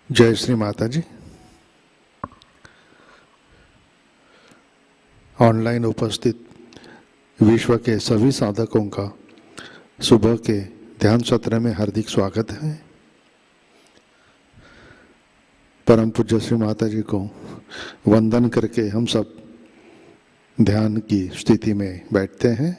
जय श्री माताजी। ऑनलाइन उपस्थित विश्व के सभी साधकों का सुबह के ध्यान सत्र में हार्दिक स्वागत है। परम पूज्य श्री माताजी को वंदन करके हम सब ध्यान की स्थिति में बैठते हैं।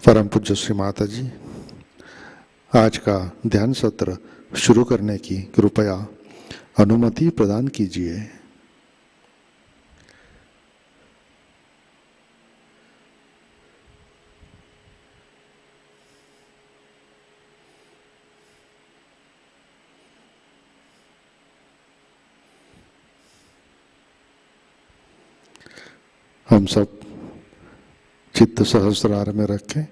परम पूज्य श्री माताजी, आज का ध्यान सत्र शुरू करने की कृपया अनुमति प्रदान कीजिए। हम सब चित्त सहस्रार में रखें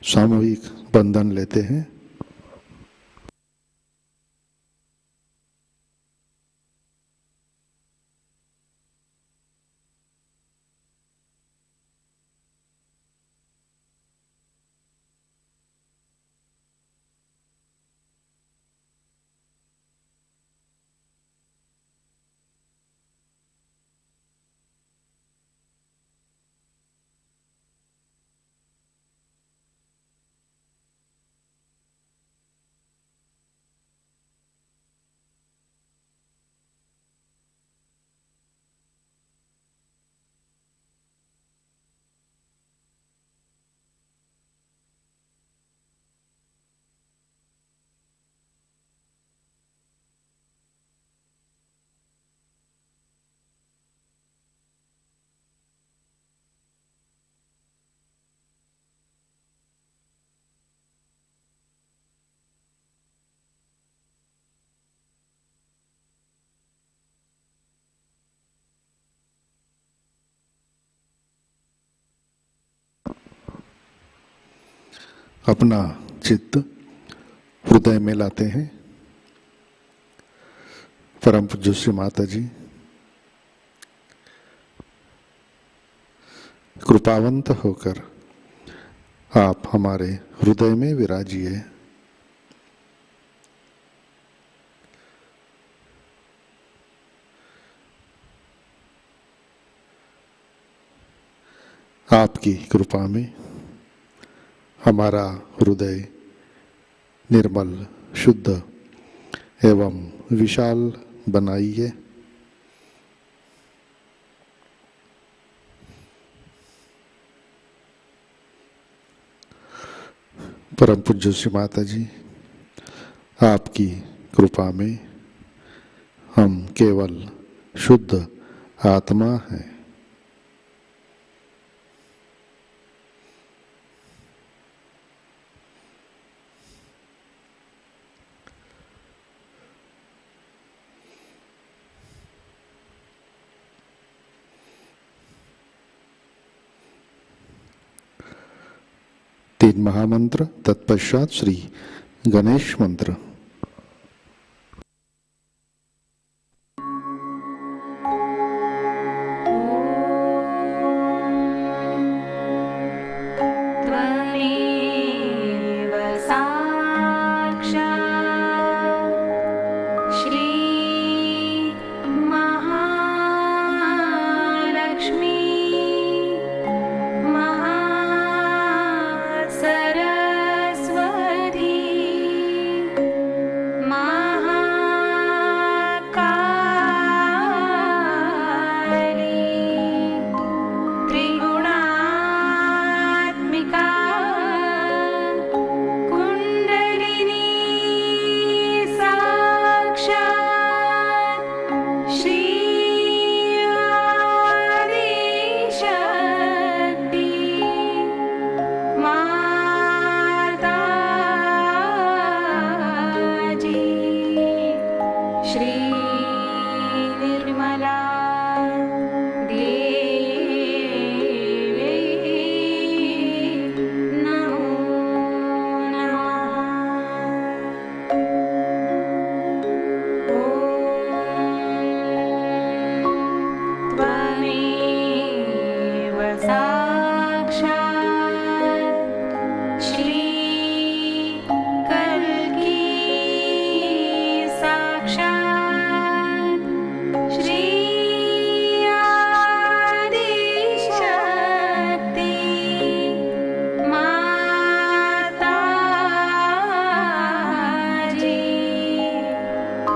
सामूहिक बंधन लेते हैं। अपना चित्त हृदय में लाते हैं। परम पूज्य श्री माताजी, कृपावंत होकर आप हमारे हृदय में विराजिए। आपकी कृपा में हमारा हृदय निर्मल, शुद्ध एवं विशाल बनाइए। परम पूज्य श्री माताजी, आपकी कृपा में हम केवल शुद्ध आत्मा हैं। तीन महामंत्र, तत्पश्चात श्री गणेश मंत्र।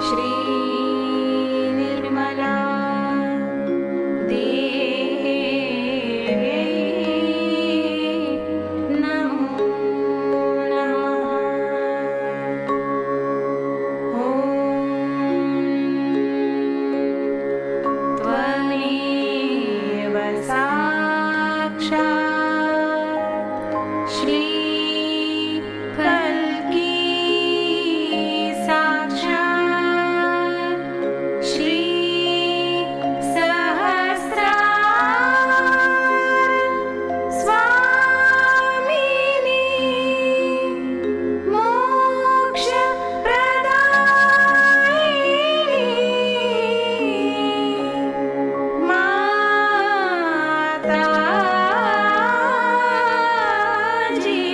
श्री निर्मला देवी नमो नमः। त्वमेव साक्षात् श्री कल्की साक्षात् श्री सहस्रार स्वामिनी मोक्ष माताजी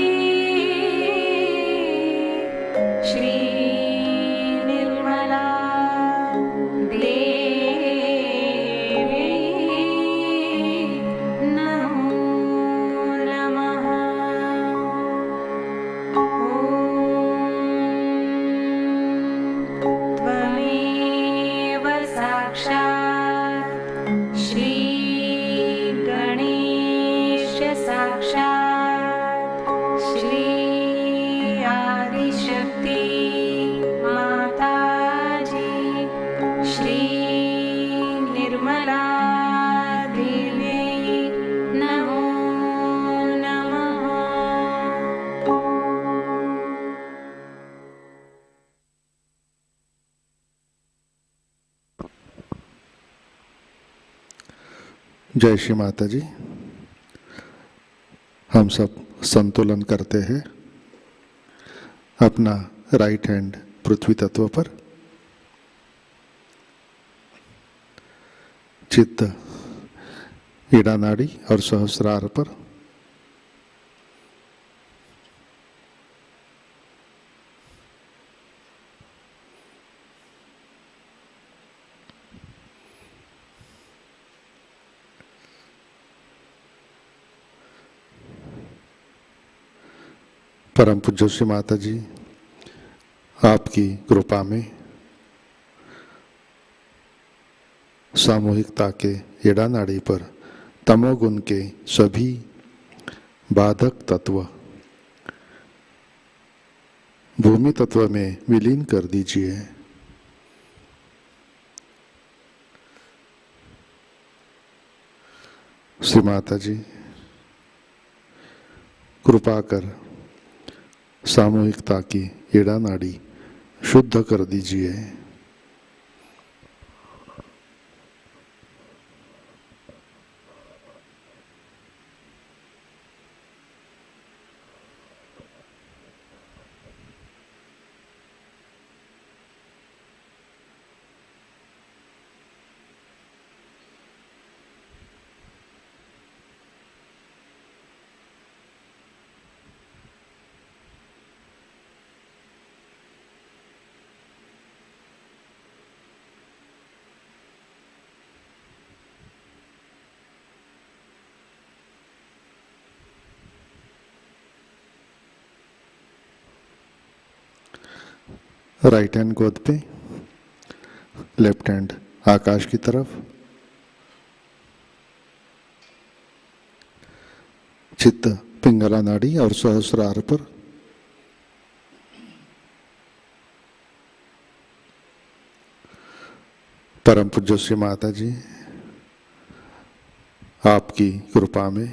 श्री निर्मला देवी नमो नमः। त्वमेव साक्षात् श्री गणेश साक्षात् श्री आदिशक्ति माताजी श्री निर्मला देवी नमो नमः। जय श्री माता जी। हम सब संतुलन करते हैं अपना राइट हैंड पृथ्वी तत्व पर, चित्त ईड़ा नाड़ी और सहस्रार पर, परम पूज्य श्री माता जी आपकी कृपा में सामूहिकता के एड़ा नाड़ी पर तमोगुण के सभी बाधक तत्व भूमि तत्व में विलीन कर दीजिए। श्री माता जी कृपा कर सामूहिकता की एड़ा नाड़ी शुद्ध कर दीजिए। राइट हैंड गोद पे, लेफ्ट हैंड आकाश की तरफ, चित्त पिंगला नाड़ी और सहस्रार पर, परम पूज्य श्री माता जी आपकी कृपा में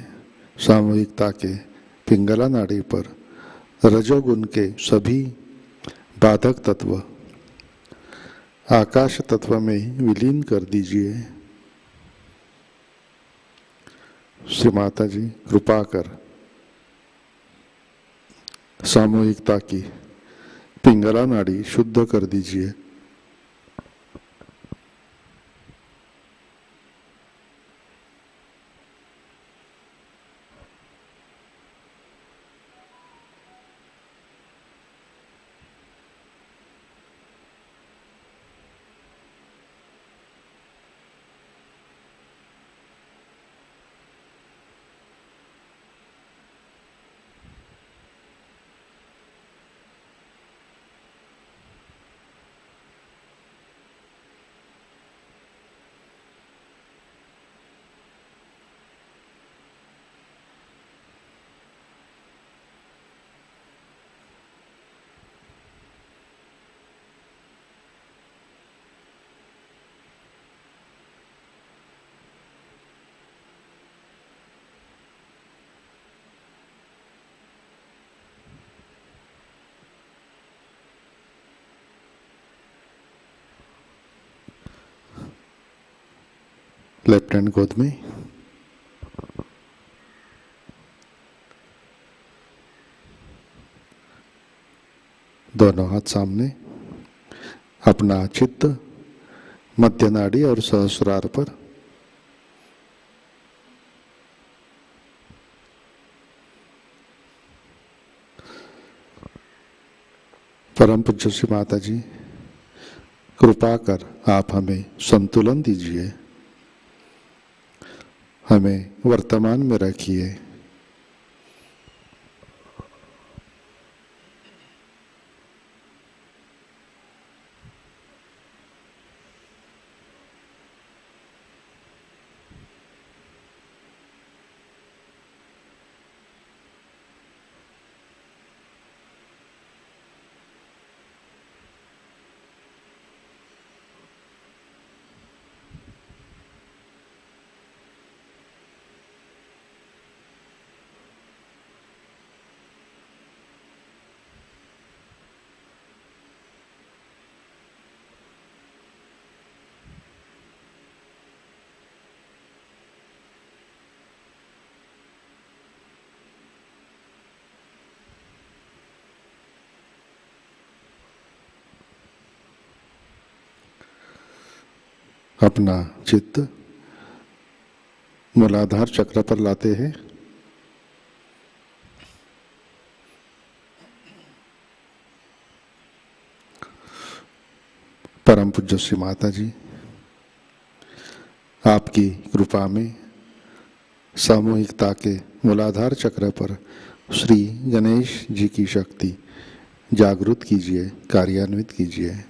सामूहिकता के पिंगला नाड़ी पर रजोगुण के सभी बाधक तत्व आकाश तत्व में विलीन कर दीजिए। श्री माता जी कृपा कर सामूहिकता की पिंगला नाड़ी शुद्ध कर दीजिए। लेफ्ट हैंड गोद में, दोनों हाथ सामने, अपना चित्त मध्य नाड़ी और सहस्रार पर, परम पूज्य श्री माता जी, कृपा कर आप हमें संतुलन दीजिए, हमें वर्तमान में रखिए। अपना चित्त मूलाधार चक्र पर लाते हैं। परम पूज्य श्री माता जी, आपकी कृपा में सामूहिकता के मूलाधार चक्र पर श्री गणेश जी की शक्ति जागृत कीजिए, कार्यान्वित कीजिए।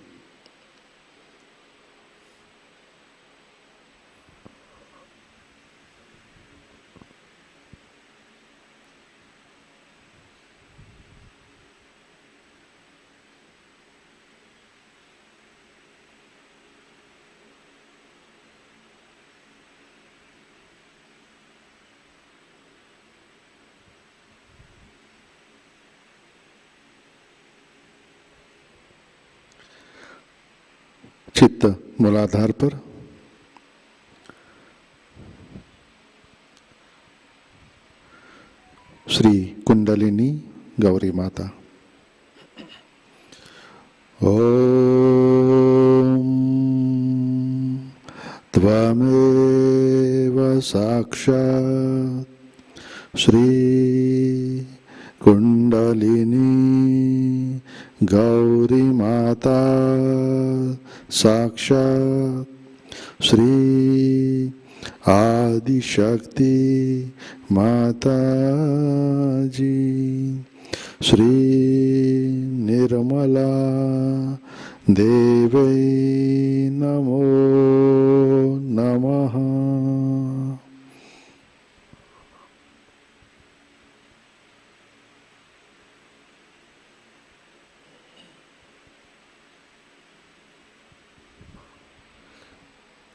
चित्त मूलाधार पर, श्री कुंडलिनी गौरी माता। ओम त्वमेव साक्षात् श्री कुंडलिनी गौरी माता, साक्षात् श्री आदिशक्ति माता जी, श्री निर्मला देवी नमो नमः।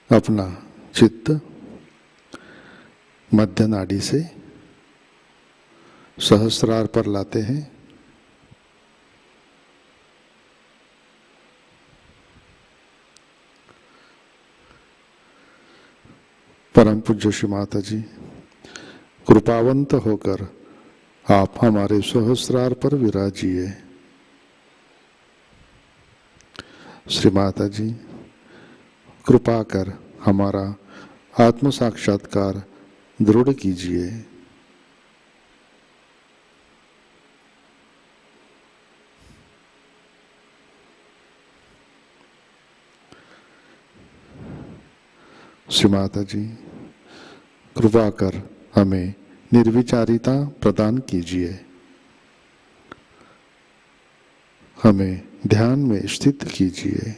अपना चित्त मध्य नाड़ी से सहस्रार पर लाते हैं। परम पूज्य श्री माता जी, कृपावंत होकर आप हमारे सहस्रार पर विराजिए। श्री माता जी, कृपा कर हमारा आत्म साक्षात्कार दृढ़ कीजिए। श्री माता जी, कृपा कर हमें निर्विचारिता प्रदान कीजिए, हमें ध्यान में स्थित कीजिए।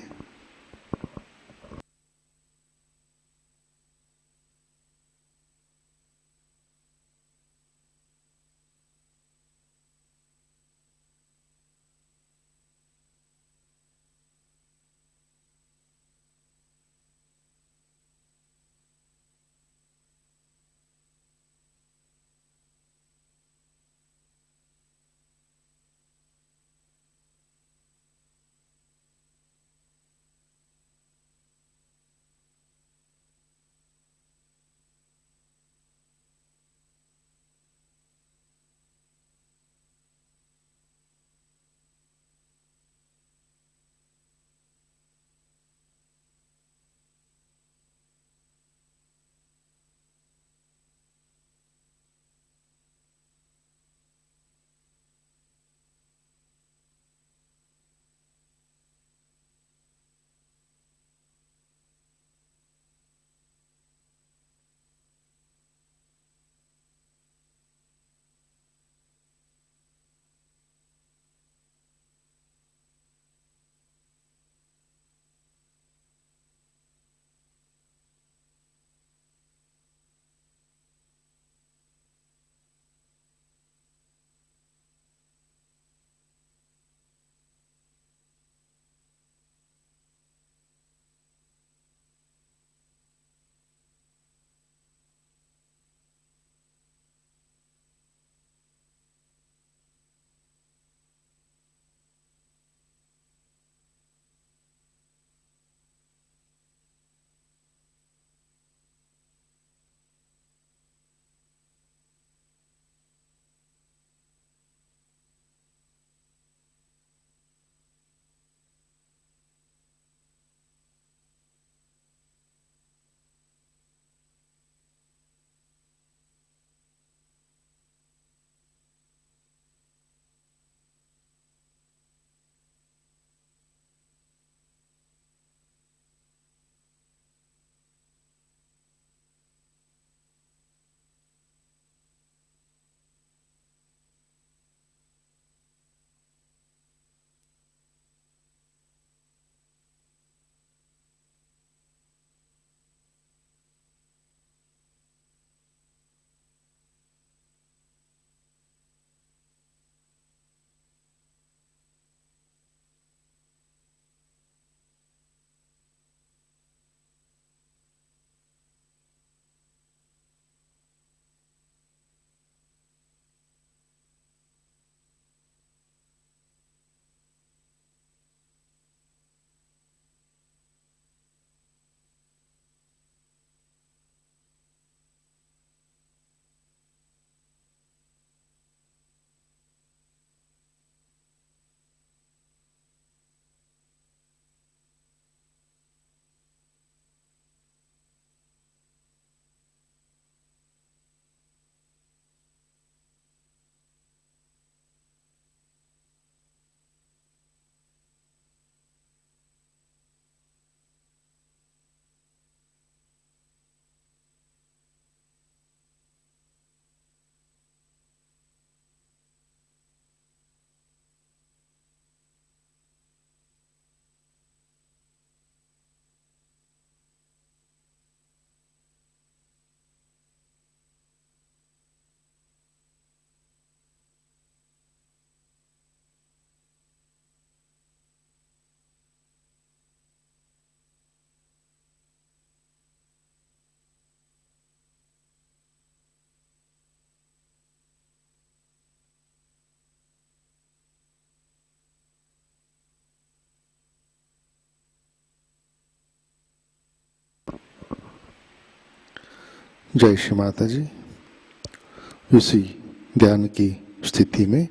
जय श्री माता जी। इसी ध्यान की स्थिति में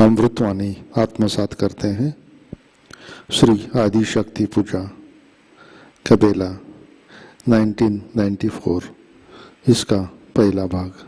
अमृतवाणी आत्मसात करते हैं। श्री आदि शक्ति पूजा कबेला 1994, इसका पहला भाग।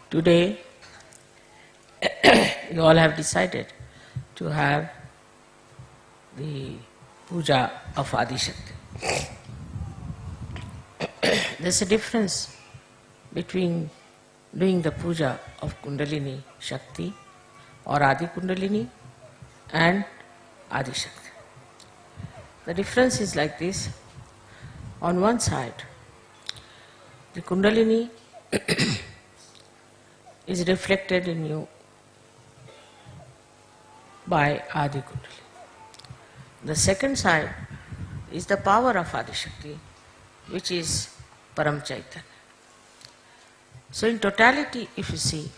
Today, you all have decided to have the puja of Adi Shakti. There's a difference between doing the puja of Kundalini Shakti or Adi Kundalini and Adi Shakti. The difference is like this. On one side, the Kundalini is reflected in you by Adi Kundalini. The second side is the power of Adi Shakti, which is Param Chaitanya. So in totality, if you see,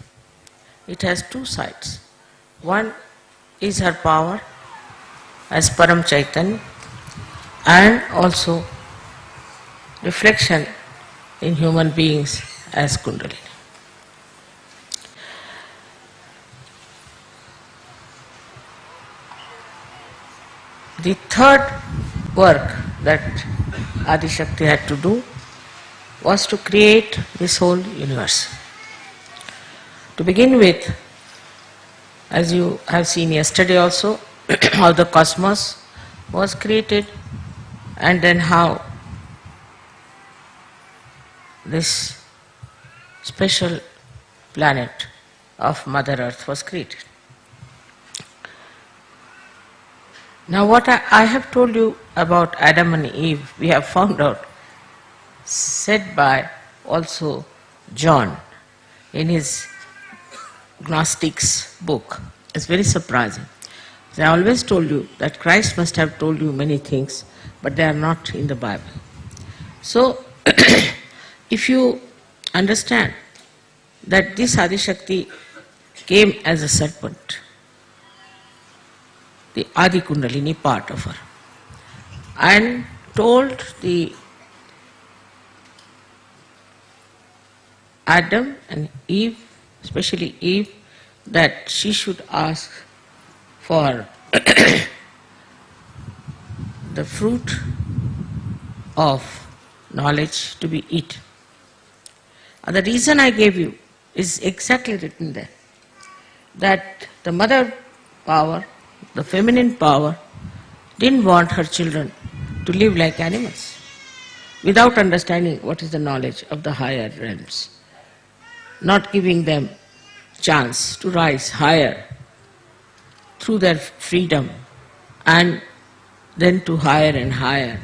it has two sides. One is her power as Param Chaitanya and also reflection in human beings as Kundalini. The third work that Adi Shakti had to do was to create this whole universe. To begin with, as you have seen yesterday also, how the cosmos was created and then how this special planet of Mother Earth was created. Now what I have told you about Adam and Eve, we have found out, said by also John in his Gnostics book. It's very surprising. I always told you that Christ must have told you many things, but they are not in the Bible. So, if you understand that this Adi Shakti came as a serpent, the Adi Kundalini part of her, and told the Adam and Eve, especially Eve, that she should ask for the fruit of knowledge to be eaten. And the reason I gave you is exactly written there, that the mother power, the feminine power, didn't want her children to live like animals without understanding what is the knowledge of the higher realms, not giving them chance to rise higher through their freedom and then to higher and higher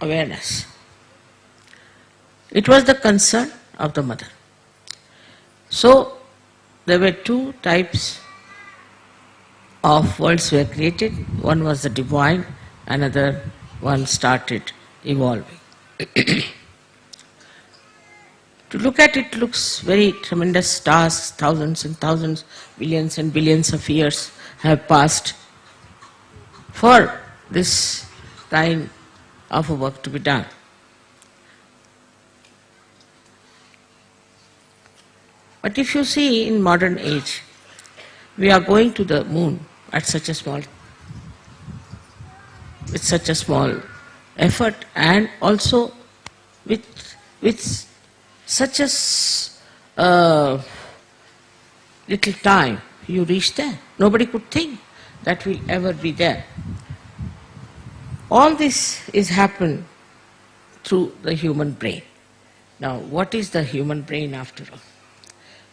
awareness. It was the concern of the mother. So there were two types of worlds were created. One was the divine, another one started evolving. To look at it looks very tremendous tasks, thousands and thousands, billions and billions of years have passed for this kind of a work to be done. But if you see in modern age, we are going to the moon with such a small effort, and also with such a little time you reach there. Nobody could think that we'll ever be there. All this is happened through the human brain. Now, what is the human brain after all?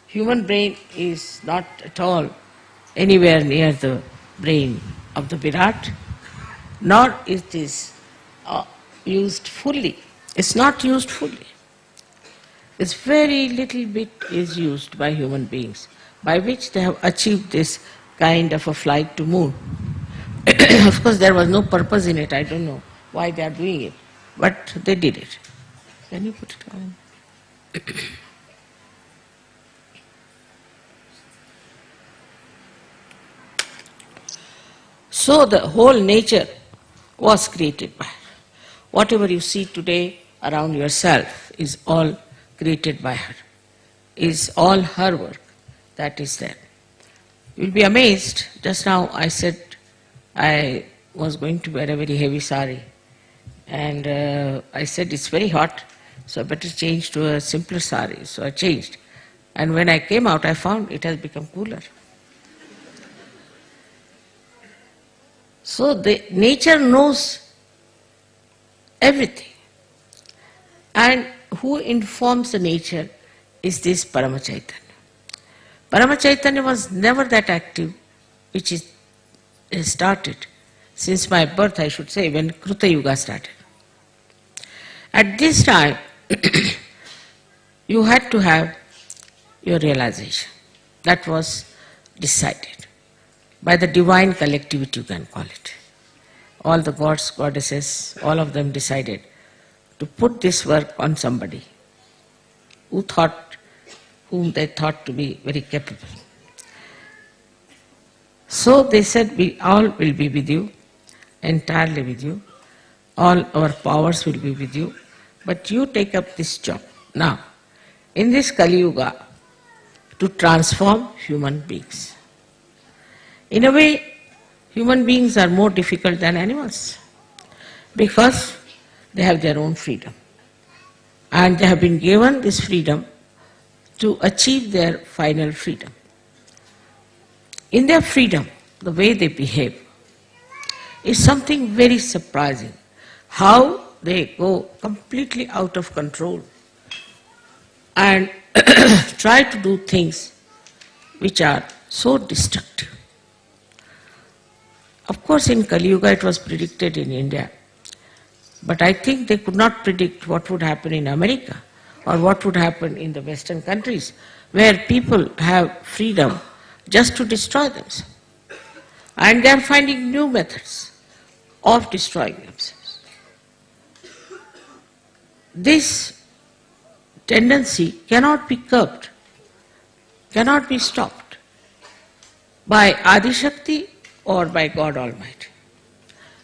Human brain is not at all anywhere near the brain of the Virat, nor it is used fully. It's not used fully. It's very little bit is used by human beings, by which they have achieved this kind of a flight to moon. Of course, there was no purpose in it. I don't know why they are doing it, but they did it. Can you put it on? So the whole nature was created by her. Whatever you see today around yourself is all created by her, is all her work that is there. You'll be amazed. Just now I said I was going to wear a very heavy sari, and I said it's very hot, so I better change to a simpler sari. So I changed, and when I came out I found it has become cooler. So the nature knows everything, and who informs the nature is this Paramachaitanya. Paramachaitanya was never that active, which is started since my birth, I should say, when Kruta Yuga started. At this time, you had to have your realization. That was decided by the divine collectivity, you can call it. All the gods, goddesses, all of them decided to put this work on somebody whom they thought to be very capable. So they said, we all will be with you, entirely with you. All our powers will be with you, but you take up this job. Now, in this Kali Yuga, to transform human beings. In a way, human beings are more difficult than animals because they have their own freedom. And they have been given this freedom to achieve their final freedom. In their freedom, the way they behave is something very surprising. How they go completely out of control and try to do things which are so destructive. Of course, in Kali Yuga it was predicted in India, but I think they could not predict what would happen in America or what would happen in the Western countries, where people have freedom just to destroy themselves. And they are finding new methods of destroying themselves. This tendency cannot be curbed, cannot be stopped by Adi Shakti or by God Almighty,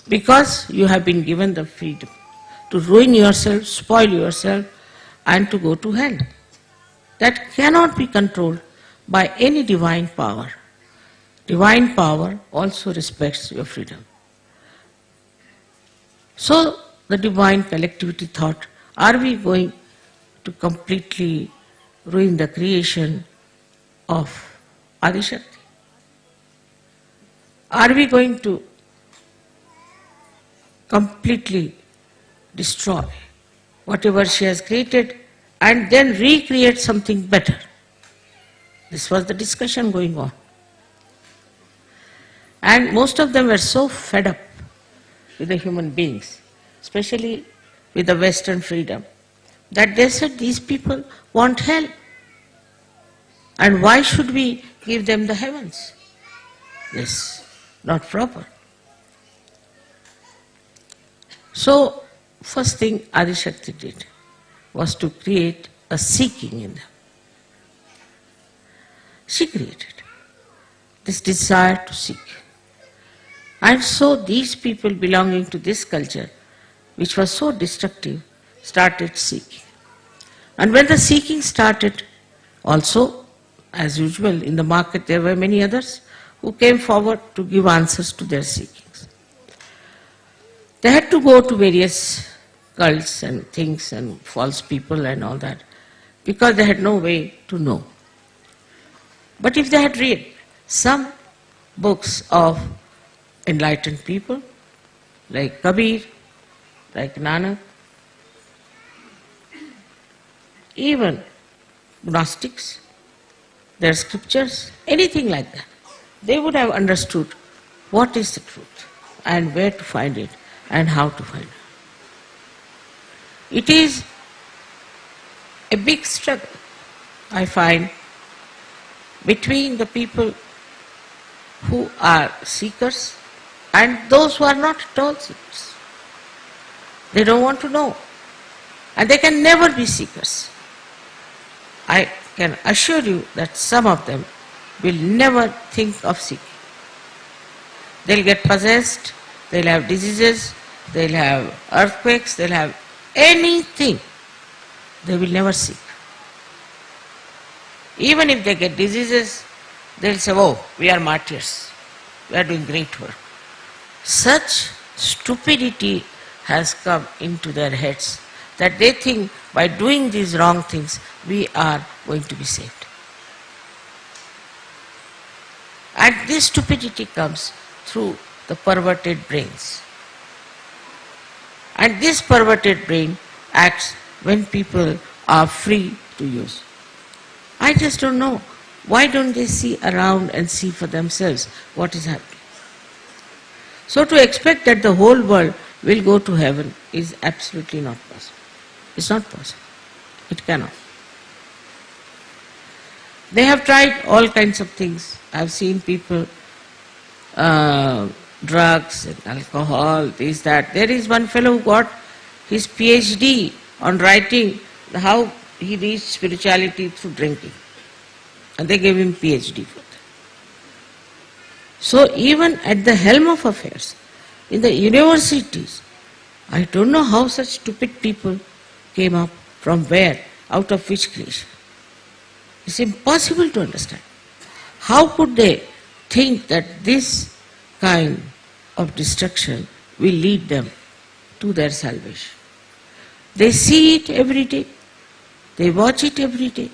because you have been given the freedom to ruin yourself, spoil yourself, and to go to hell. That cannot be controlled by any divine power. Divine power also respects your freedom. So the divine collectivity thought, are we going to completely ruin the creation of Adi Shakti? Are we going to completely destroy whatever she has created and then recreate something better? This was the discussion going on. And most of them were so fed up with the human beings, especially with the Western freedom, that they said these people want hell. And why should we give them the heavens? Yes, not proper. So, first thing Adi Shakti did was to create a seeking in them. She created this desire to seek. And so these people belonging to this culture, which was so destructive, started seeking. And when the seeking started, also, as usual, in the market there were many others who came forward to give answers to their seekings. They had to go to various cults and things and false people and all that, because they had no way to know. But if they had read some books of enlightened people, like Kabir, like Nanak, even Gnostics, their scriptures, anything like that. They would have understood what is the truth and where to find it and how to find it. It is a big struggle, I find, between the people who are seekers and those who are not at all seekers. They don't want to know, and they can never be seekers. I can assure you that some of them will never think of seeking. They'll get possessed, they'll have diseases, they'll have earthquakes, they'll have anything. They will never seek. Even if they get diseases, they'll say, oh, we are martyrs, we are doing great work. Such stupidity has come into their heads that they think by doing these wrong things, we are going to be saved. And this stupidity comes through the perverted brains. And this perverted brain acts when people are free to use. I just don't know. Why don't they see around and see for themselves what is happening? So to expect that the whole world will go to heaven is absolutely not possible. It's not possible. It cannot. They have tried all kinds of things. I've seen people, drugs and alcohol, this, that. There is one fellow who got his PhD on writing how he reached spirituality through drinking. And they gave him PhD for that. So even at the helm of affairs, in the universities, I don't know how such stupid people came up, from where, out of which creation. It's impossible to understand. How could they think that this kind of destruction will lead them to their salvation? They see it every day. They watch it every day.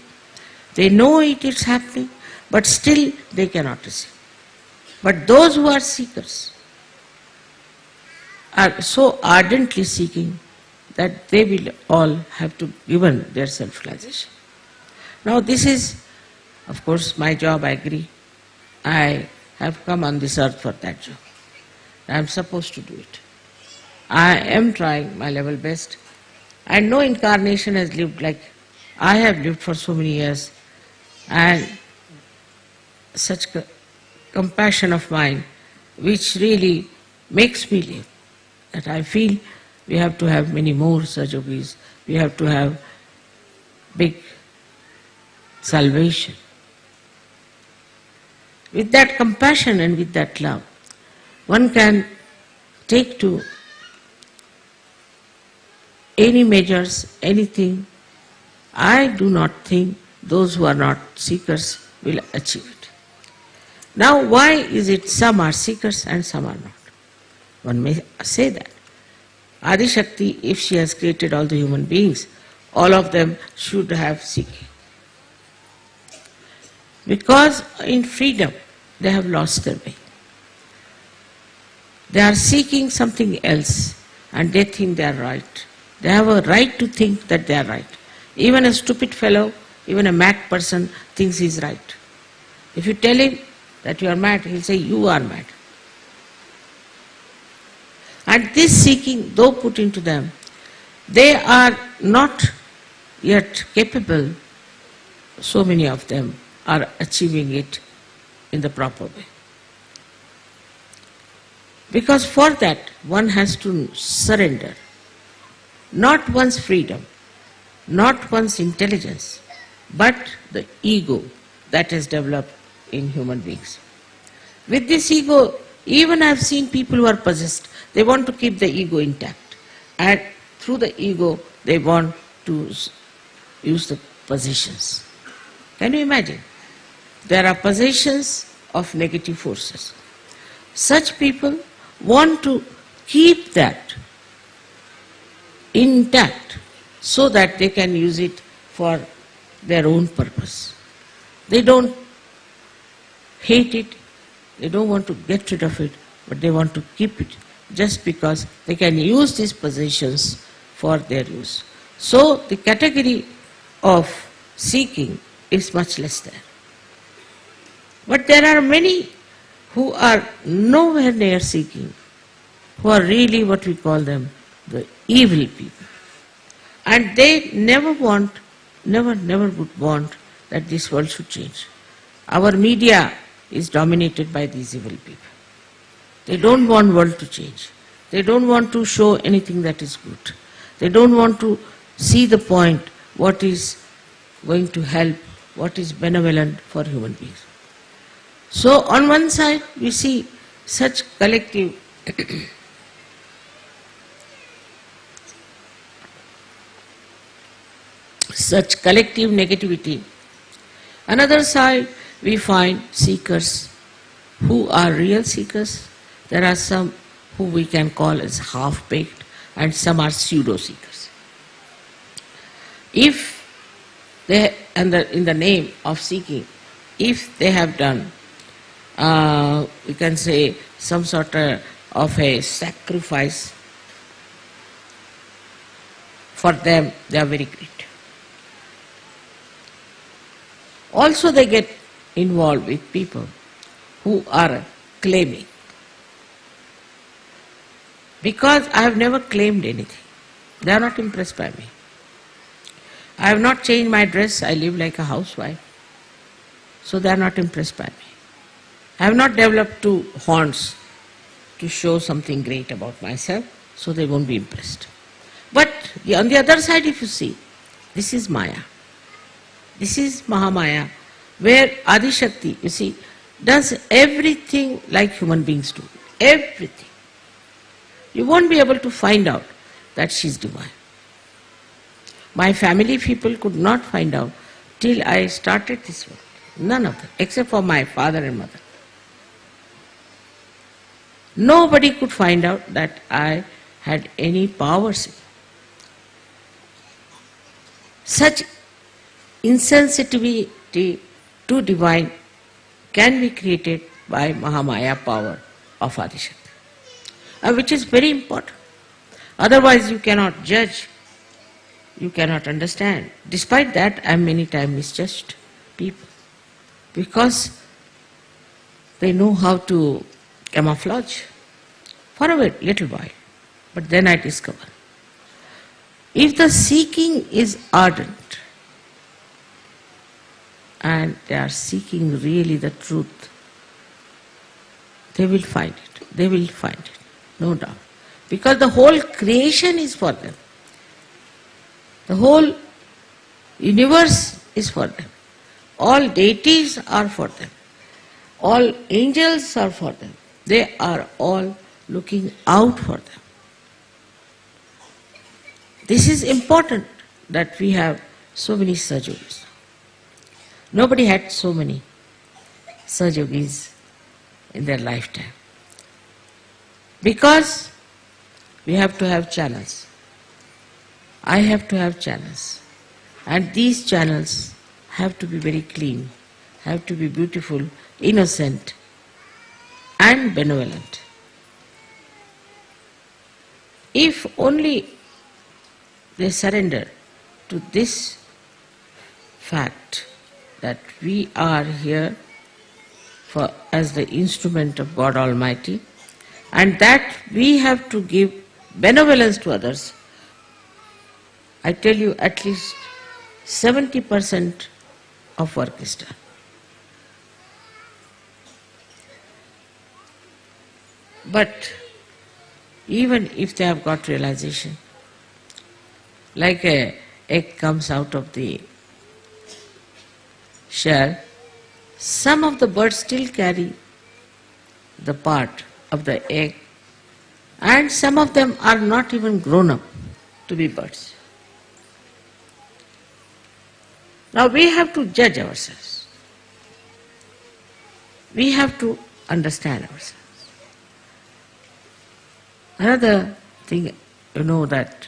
They know it is happening, but still they cannot receive. But those who are seekers are so ardently seeking that they will all have to given their self-realization. Now this is, of course, my job, I agree. I have come on this earth for that job. I am supposed to do it. I am trying my level best, and no incarnation has lived like I have lived for so many years, and such compassion of mine which really makes me live, that I feel we have to have many more Sahajogis, we have to have big salvation. With that compassion and with that love, one can take to any measures, anything. I do not think those who are not seekers will achieve it. Now why is it some are seekers and some are not? One may say that Adi Shakti, if she has created all the human beings, all of them should have seeking. Because in freedom they have lost their way. They are seeking something else and they think they are right. They have a right to think that they are right. Even a stupid fellow, even a mad person thinks he is right. If you tell him that you are mad, he will say you are mad. And this seeking, though put into them, they are not yet capable, so many of them are achieving it in the proper way. Because for that one has to surrender not one's freedom, not one's intelligence, but the ego that is developed in human beings. With this ego, even I have seen people who are possessed, they want to keep the ego intact, and through the ego they want to use the possessions. Can you imagine? There are possessions of negative forces. Such people want to keep that intact so that they can use it for their own purpose. They don't hate it, they don't want to get rid of it, but they want to keep it just because they can use these possessions for their use. So the category of seeking is much less there. But there are many who are nowhere near seeking, who are really what we call them, the evil people. And they never would want that this world should change. Our media is dominated by these evil people. They don't want world to change. They don't want to show anything that is good. They don't want to see the point, what is going to help, what is benevolent for human beings. So on one side we see such collective negativity. Another side we find seekers who are real seekers. There are some who we can call as half-baked and some are pseudo-seekers. If they, in the name of seeking, if they have done, we can say, some sort of a sacrifice, for them they are very great. Also they get involved with people who are claiming. Because I have never claimed anything. They are not impressed by me. I have not changed my dress, I live like a housewife. So they are not impressed by me. I have not developed two horns to show something great about myself, so they won't be impressed. But on the other side, if you see, this is Maya. This is Mahamaya, where Adi Shakti, you see, does everything like human beings do. Everything. You won't be able to find out that she's divine. My family people could not find out till I started this work. None of them, except for my father and mother. Nobody could find out that I had any powers. Such insensitivity to divine can be created by Mahamaya power of Adi Shakti, which is very important. Otherwise you cannot judge, you cannot understand. Despite that, I am many times misjudged people because they know how to camouflage for a little while. But then I discover, if the seeking is ardent and they are seeking really the truth, they will find it. They will find it, no doubt. Because the whole creation is for them. The whole universe is for them. All deities are for them. All angels are for them. They are all looking out for them. This is important that we have so many Sahajogis. Nobody had so many Sahajogis in their lifetime. Because we have to have channels. I have to have channels. And these channels have to be very clean, have to be beautiful, innocent, and benevolent. If only they surrender to this fact that we are here as the instrument of God Almighty, and that we have to give benevolence to others, I tell you at least 70% of work is done. But even if they have got realization, like an egg comes out of the shell, some of the birds still carry the part of the egg, and some of them are not even grown up to be birds. Now we have to judge ourselves. We have to understand ourselves. Another thing, you know that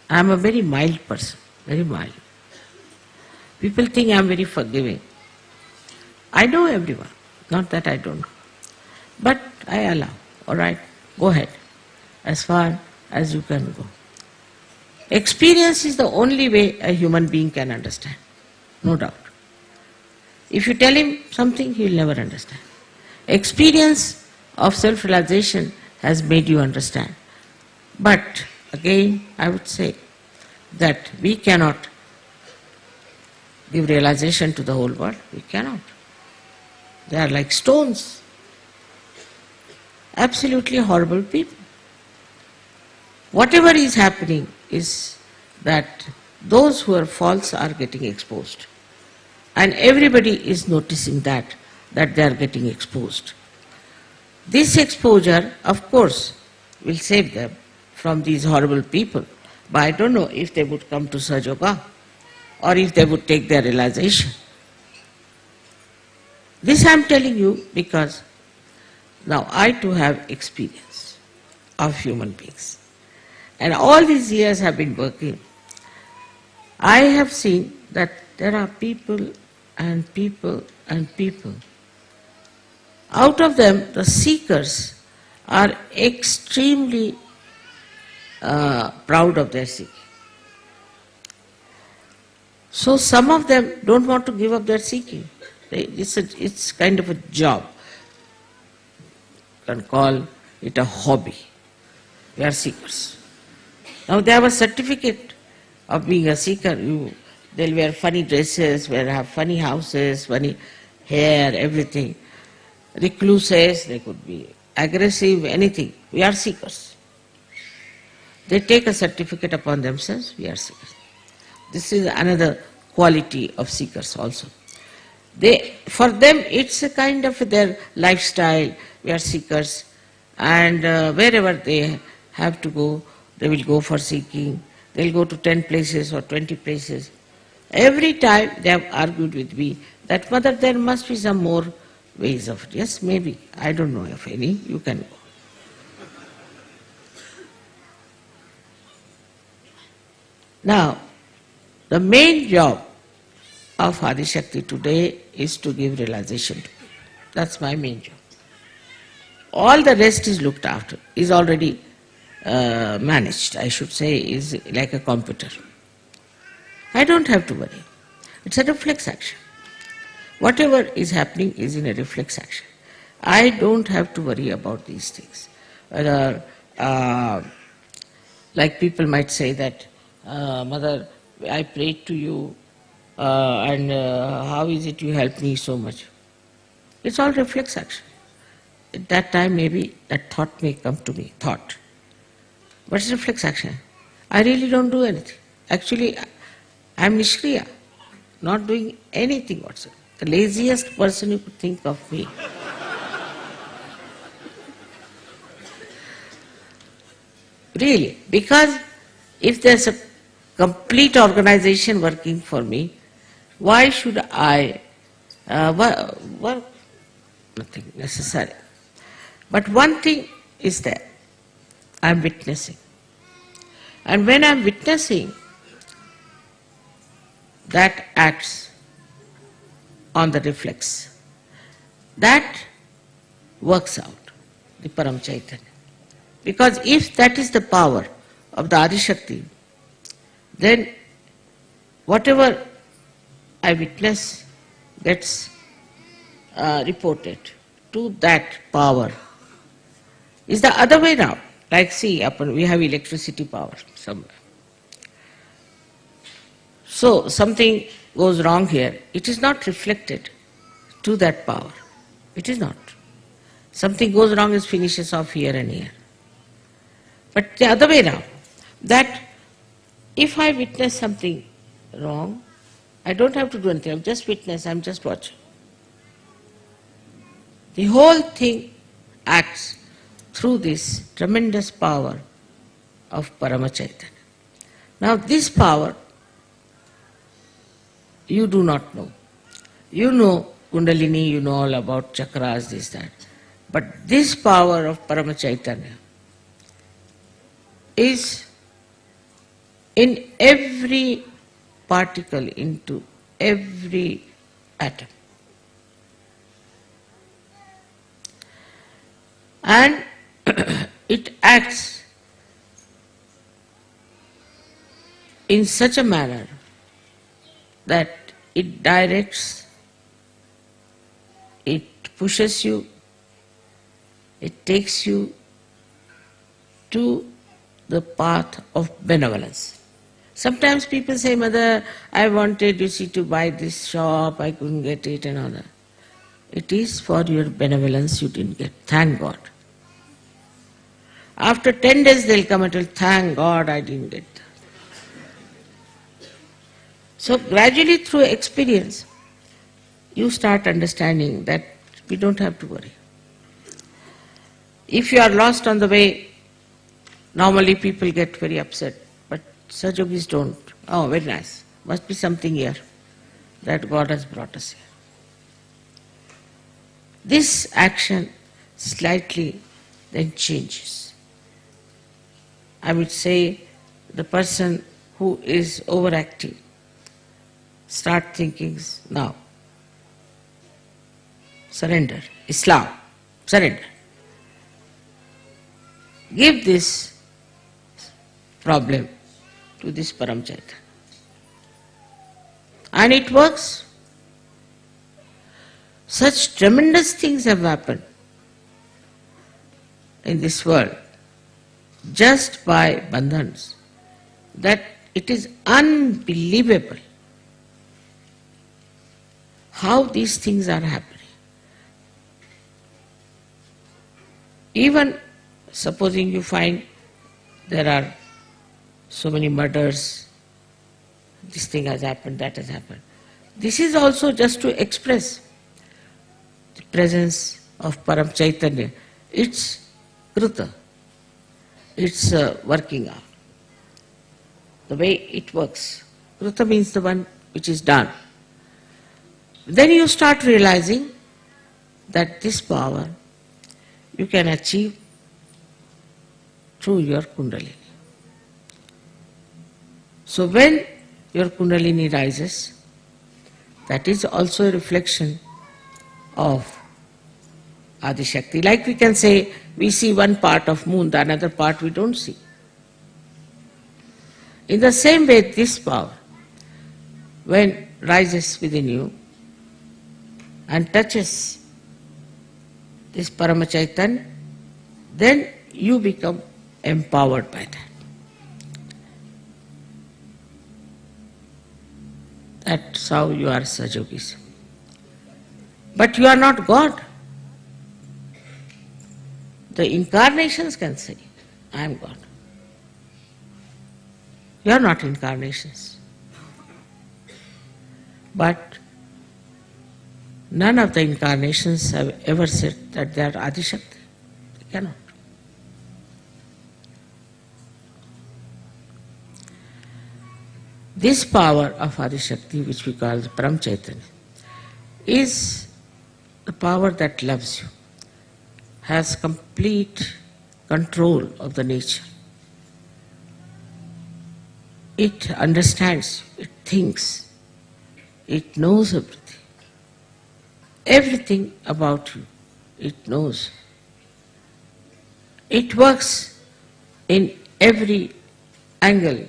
I am a very mild person, very mild. People think I am very forgiving. I know everyone, not that I don't know. But I allow, all right, go ahead, as far as you can go. Experience is the only way a human being can understand, no doubt. If you tell him something, he will never understand. Experience of self-realization has made you understand. But again, I would say that we cannot give realization to the whole world. We cannot. They are like stones. Absolutely horrible people. Whatever is happening is that those who are false are getting exposed. And everybody is noticing that they are getting exposed. This exposure, of course, will save them from these horrible people. But I don't know if they would come to SahajaYoga or if they would take their realization. This I am telling you because now I too have experience of human beings. And all these years have been working. I have seen that there are people and people and people. Out of them, the seekers are extremely proud of their seeking. So some of them don't want to give up their seeking. It's kind of a job. You can call it a hobby. They are seekers. Now they have a certificate of being a seeker. They'll wear funny dresses, they'll have funny houses, funny hair, everything. Recluses, they could be aggressive, anything. We are seekers. They take a certificate upon themselves, we are seekers. This is another quality of seekers also. For them, it's a kind of their lifestyle. We are seekers, and wherever they have to go, they will go for seeking. They'll go to 10 places or 20 places. Every time they have argued with me that, Mother, there must be some more ways of it. Yes, maybe. I don't know of any. You can go. Now, the main job of Adi Shakti today is to give realization to people. That's my main job. All the rest is looked after, is already managed, I should say, is like a computer. I don't have to worry. It's a reflex action. Whatever is happening is in a reflex action. I don't have to worry about these things. Whether, like people might say that, Mother, I prayed to you, and how is it you helped me so much? It's all reflex action. At that time maybe that thought may come to me, thought. But it's reflex action. I really don't do anything. Actually, I am Nishkriya, not doing anything whatsoever. The laziest person you could think of me. Really, because if there's a complete organization working for me, why should I work? Nothing necessary. But one thing is there. I'm witnessing. And when I'm witnessing, that acts on the reflex. That works out, the Param Chaitanya. Because if that is the power of the Adi Shakti, then whatever I witness gets reported to that power. Is the other way now. Like see, we have electricity power somewhere. So something goes wrong here. It is not reflected to that power. It is not. Something goes wrong, it finishes off here and here. But the other way now, that if I witness something wrong, I don't have to do anything. I'm just witness, I'm just watching. The whole thing acts through this tremendous power of Parama Chaitanya. Now this power, you do not know. You know Kundalini, you know all about chakras, this, that. But this power of Parama Chaitanya is in every particle, into every atom. And it acts in such a manner that it directs, it pushes you, it takes you to the path of benevolence. Sometimes people say, Mother, I wanted, you see, to buy this shop, I couldn't get it and all that. It is for your benevolence you didn't get. Thank God. After 10 days they'll come and tell, thank God I didn't get that. So gradually through experience, you start understanding that we don't have to worry. If you are lost on the way, normally people get very upset, but Sahajogis don't. Oh, very nice. Must be something here that God has brought us here. This action slightly then changes. I would say the person who is overactive start thinking, now, surrender, Islam, surrender. Give this problem to this Param Chaitanya. And it works. Such tremendous things have happened in this world just by bandhans that it is unbelievable how these things are happening. Even supposing you find there are so many murders, this thing has happened, that has happened. This is also just to express the presence of Param Chaitanya. It's Kruta. It's working out. The way it works. Kruta means the one which is done. Then you start realizing that this power you can achieve through your kundalini. So when your kundalini rises, that is also a reflection of Adi Shakti. Like we can say, we see one part of moon, the another part we don't see. In the same way, this power, when rises within you and touches this Parama Chaitanya, then you become empowered by that. That's how you are Sahajogis. But you are not God. The incarnations can say, I am God. You are not incarnations. But none of the incarnations have ever said that they are Adi Shakti. They cannot. This power of Adi Shakti, which we call the Param Chaitanya, is the power that loves you, has complete control of the nature. It understands, it thinks, it knows everything. Everything about you, it knows. It works in every angle,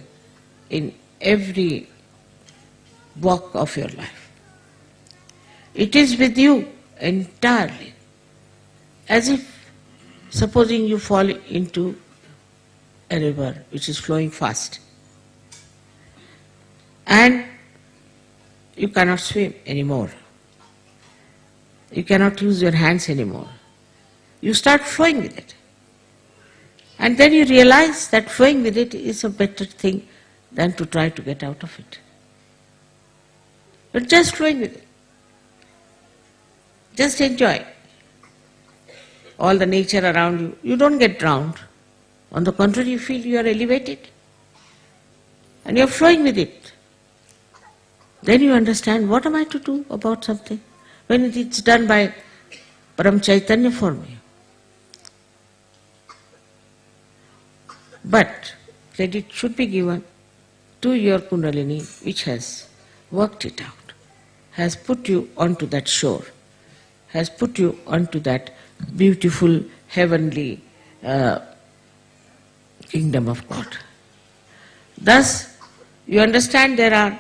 in every walk of your life. It is with you entirely, as if, supposing you fall into a river which is flowing fast, and you cannot swim anymore. You cannot use your hands anymore. You start flowing with it. And then you realize that flowing with it is a better thing than to try to get out of it. You're just flowing with it. Just enjoy all the nature around you. You don't get drowned. On the contrary, you feel you are elevated. And you're flowing with it. Then you understand, what am I to do about something when it's done by Param Chaitanya for me? But credit should be given to your kundalini, which has worked it out, has put you onto that shore, has put you onto that beautiful heavenly kingdom of God. Thus, You understand there are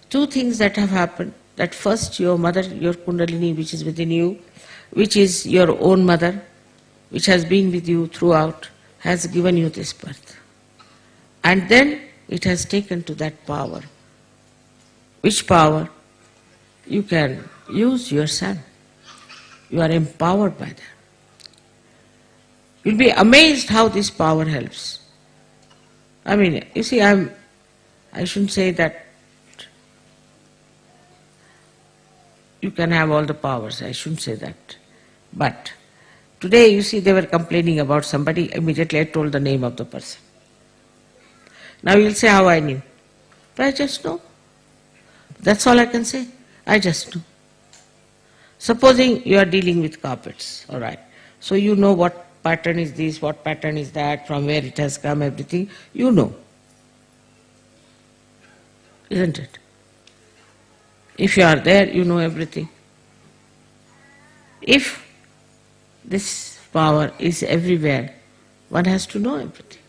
two things that have happened. That first, your mother, your kundalini which is within you, which is your own mother, which has been with you throughout, has given you this birth. And then it has taken to that power. Which power? You can use yourself. You are empowered by that. You'll be amazed how this power helps. I mean, you see, I shouldn't say that you can have all the powers, I shouldn't say that. But today, you see, they were complaining about somebody, immediately I told the name of the person. Now you'll say how I knew. But I just know. That's all I can say. I just know. Supposing you are dealing with carpets, all right. So you know what pattern is this, what pattern is that, from where it has come, everything, you know. Isn't it? If you are there, you know everything. If this power is everywhere, one has to know everything.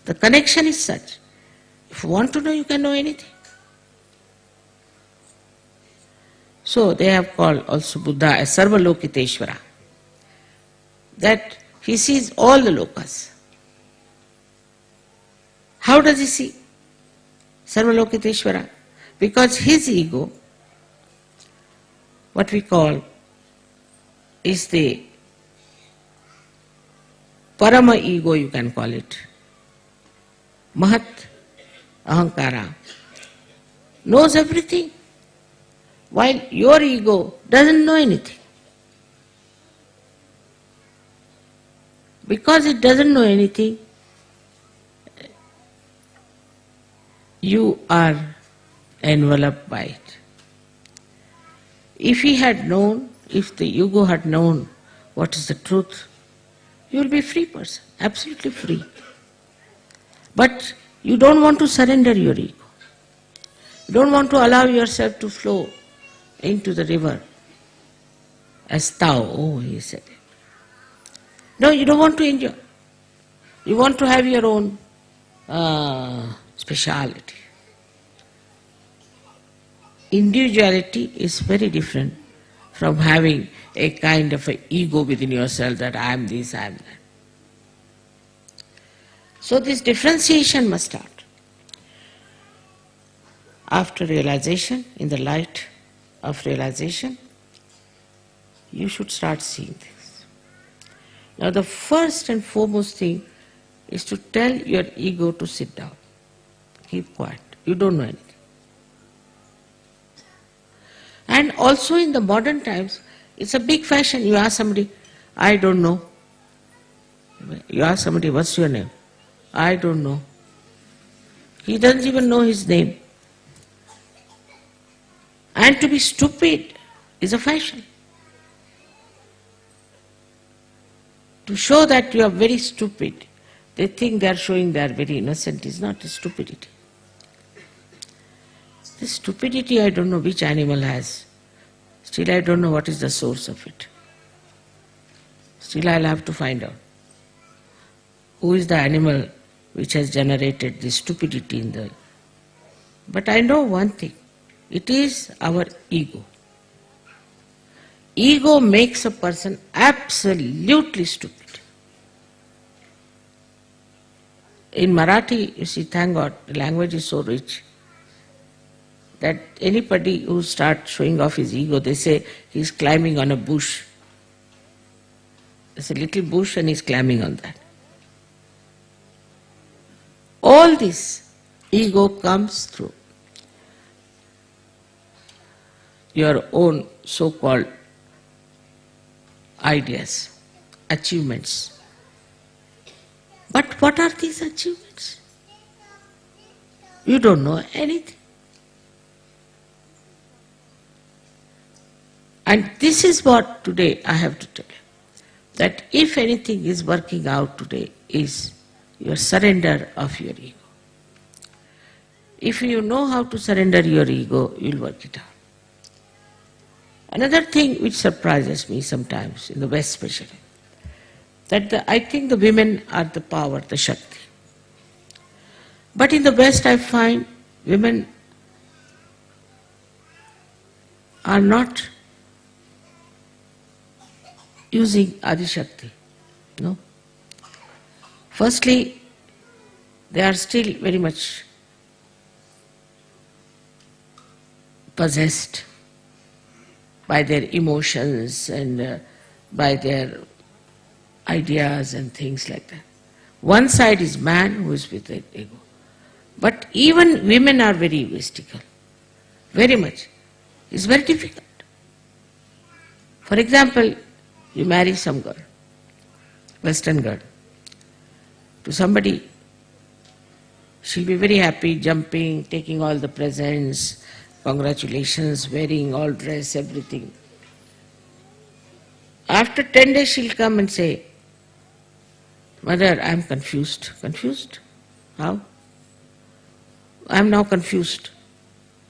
The connection is such. If you want to know, you can know anything. So they have called also Buddha as Sarvalokiteshvara. That he sees all the lokas. How does he see? Sarvalokiteshvara. Because his ego, what we call, is the Parama ego, you can call it. Mahat Ahankara. Knows everything. While your ego doesn't know anything. Because it doesn't know anything, you are enveloped by it. If he had known, if the ego had known what is the truth, you will be a free person, absolutely free. But you don't want to surrender your ego. You don't want to allow yourself to flow into the river as Tao. Oh, he said it. No, you don't want to enjoy. You want to have your own speciality. Individuality is very different from having a kind of an ego within yourself that I am this, I am that. So this differentiation must start. After realization, in the light of realization, you should start seeing this. Now the first and foremost thing is to tell your ego to sit down. Keep quiet. You don't know anything. And also in the modern times, it's a big fashion. You ask somebody, I don't know. You ask somebody, what's your name? I don't know. He doesn't even know his name. And to be stupid is a fashion. To show that you are very stupid, they think they are showing they are very innocent, is not a stupidity. This stupidity I don't know which animal has. Still I don't know what is the source of it. Still I'll have to find out. Who is the animal which has generated this stupidity in the... But I know one thing. It is our ego. Ego makes a person absolutely stupid. In Marathi, you see, thank God, the language is so rich that anybody who starts showing off his ego, they say he's climbing on a bush. There's a little bush and he's climbing on that. All this ego comes through your own so-called ideas, achievements. But what are these achievements? You don't know anything. And this is what today I have to tell you. That if anything is working out today is your surrender of your ego. If you know how to surrender your ego, you'll work it out. Another thing which surprises me sometimes, in the West especially, that I think the women are the power, the Shakti. But in the West I find women are not using Adi Shakti. No. Firstly, they are still very much possessed by their emotions and by their ideas and things like that. One side is man who is with the ego. But even women are very egoistical, very much. It's very difficult. For example, you marry some girl, Western girl, to somebody, she'll be very happy, jumping, taking all the presents, congratulations, wearing all dress, everything. After 10 days she'll come and say, Mother, I'm confused. Confused? How? I'm now confused.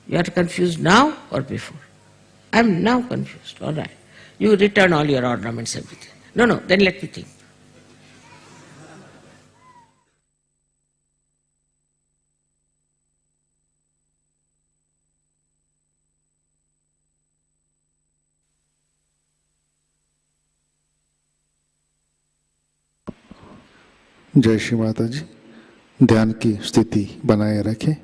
You are confused now or before? I'm now confused. All right. You return all your ornaments, everything. No, then let me think. जय श्री माता जी। ध्यान की स्थिति बनाए रखें।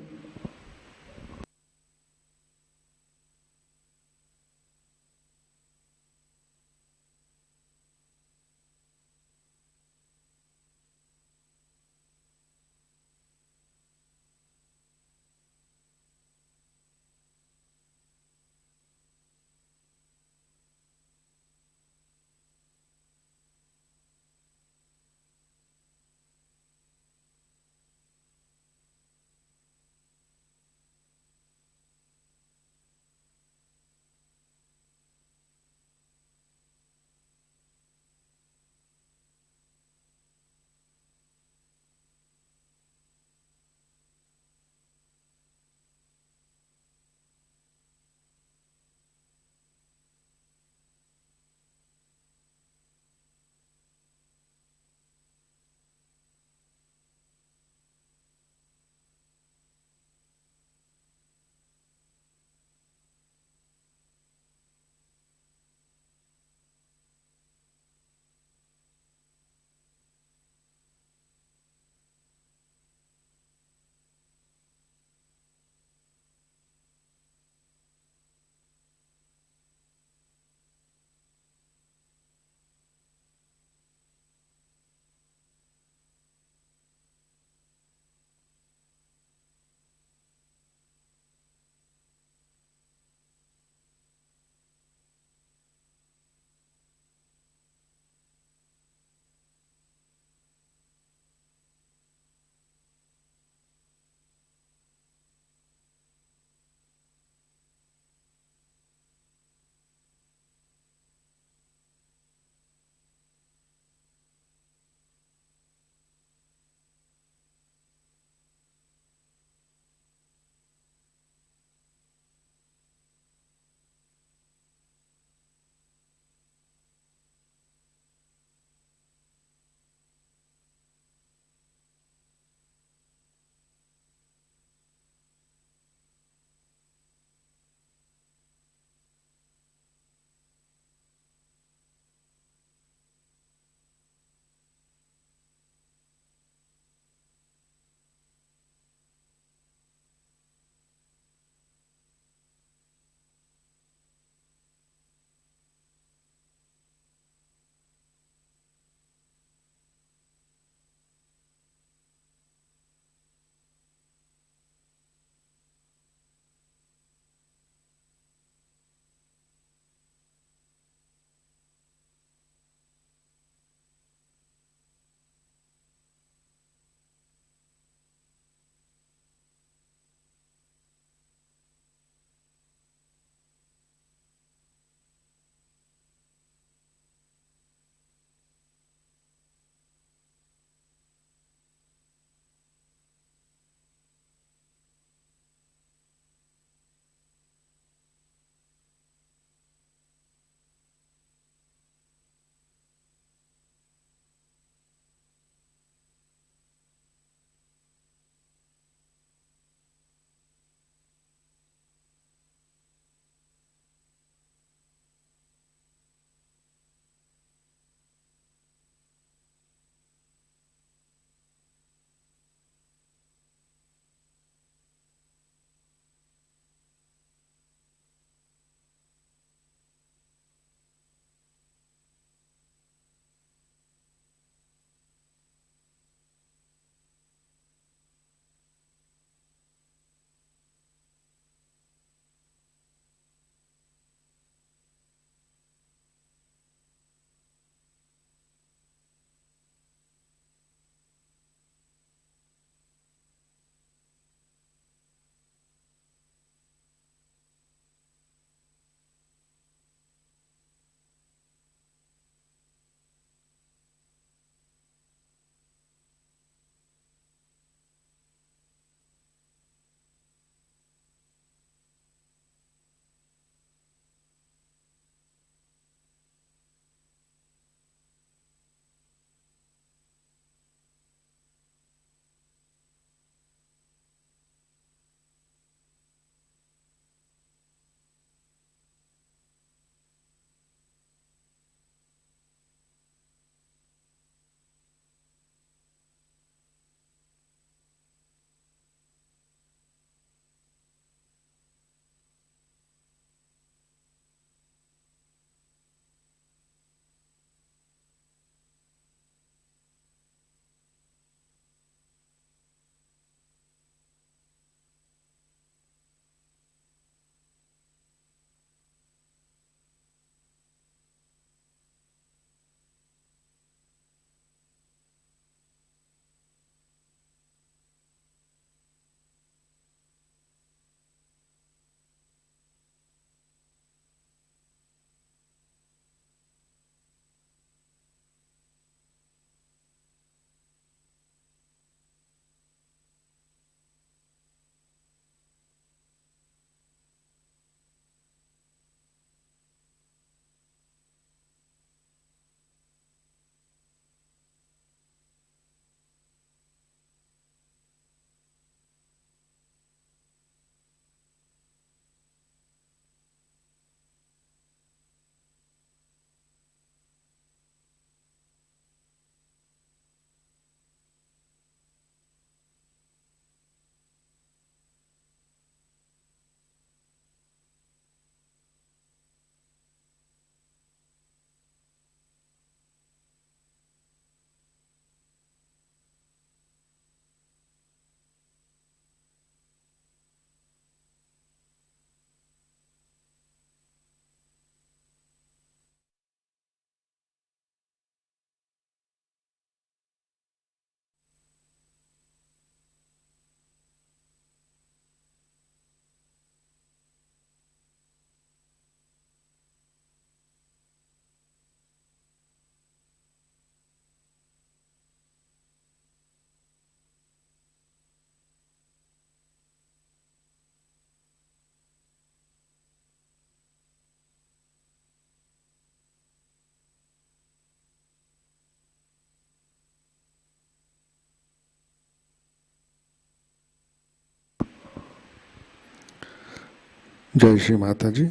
जय श्री माताजी।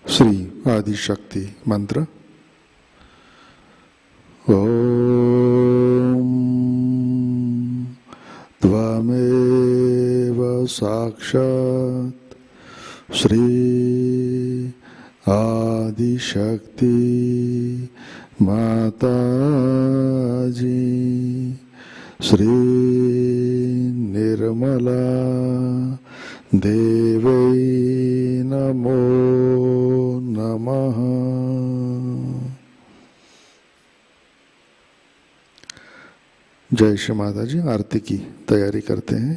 श्री आदि शक्ति मंत्र। ओम त्वमेव साक्षात् श्री आदि शक्ति माताजी श्री निर्मला देवै नमो नमः। जय श्री माता जी। आरती की तैयारी करते हैं।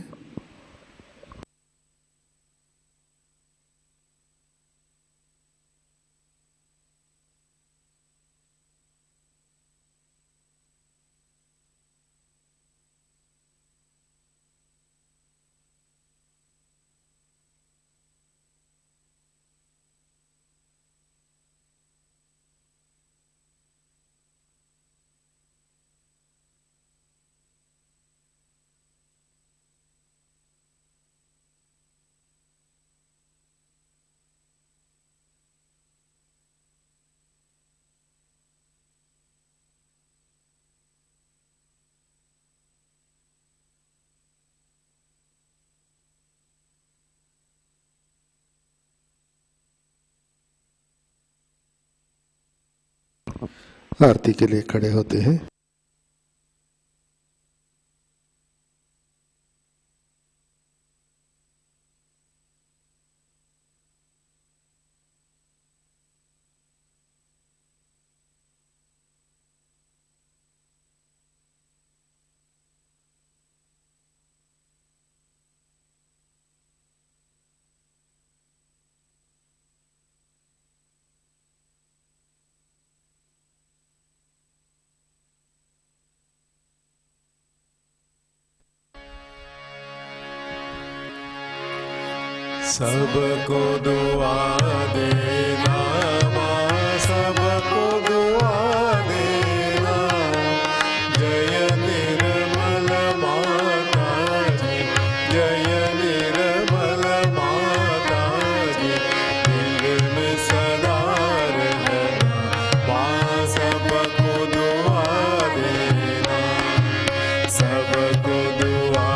आरती के लिए खड़े होते हैं। सबको दुआ देना माँ, सबको दुआ देना। जय निर्मल माता जी, जय निर्मल माता जी। दिल में सदा रहना माँ, सबको दुआ देना, सबको दुआ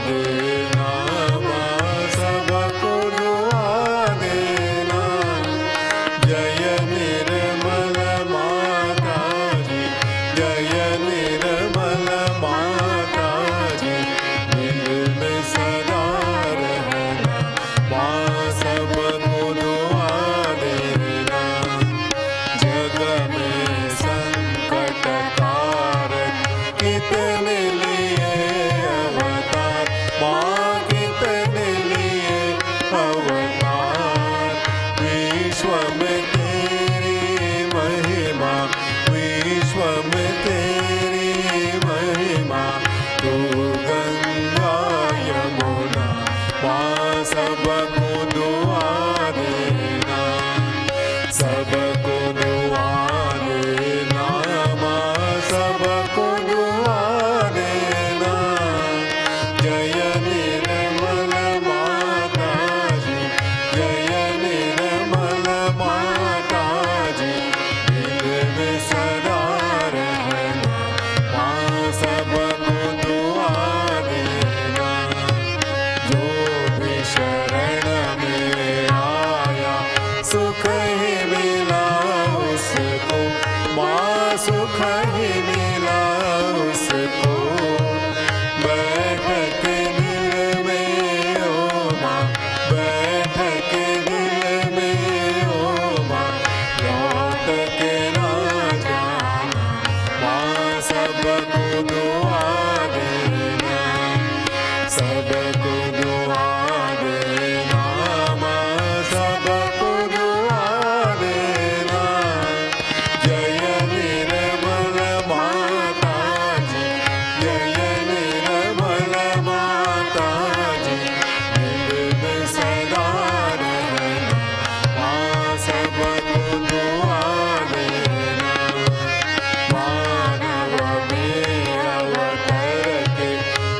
देना माँ, सबको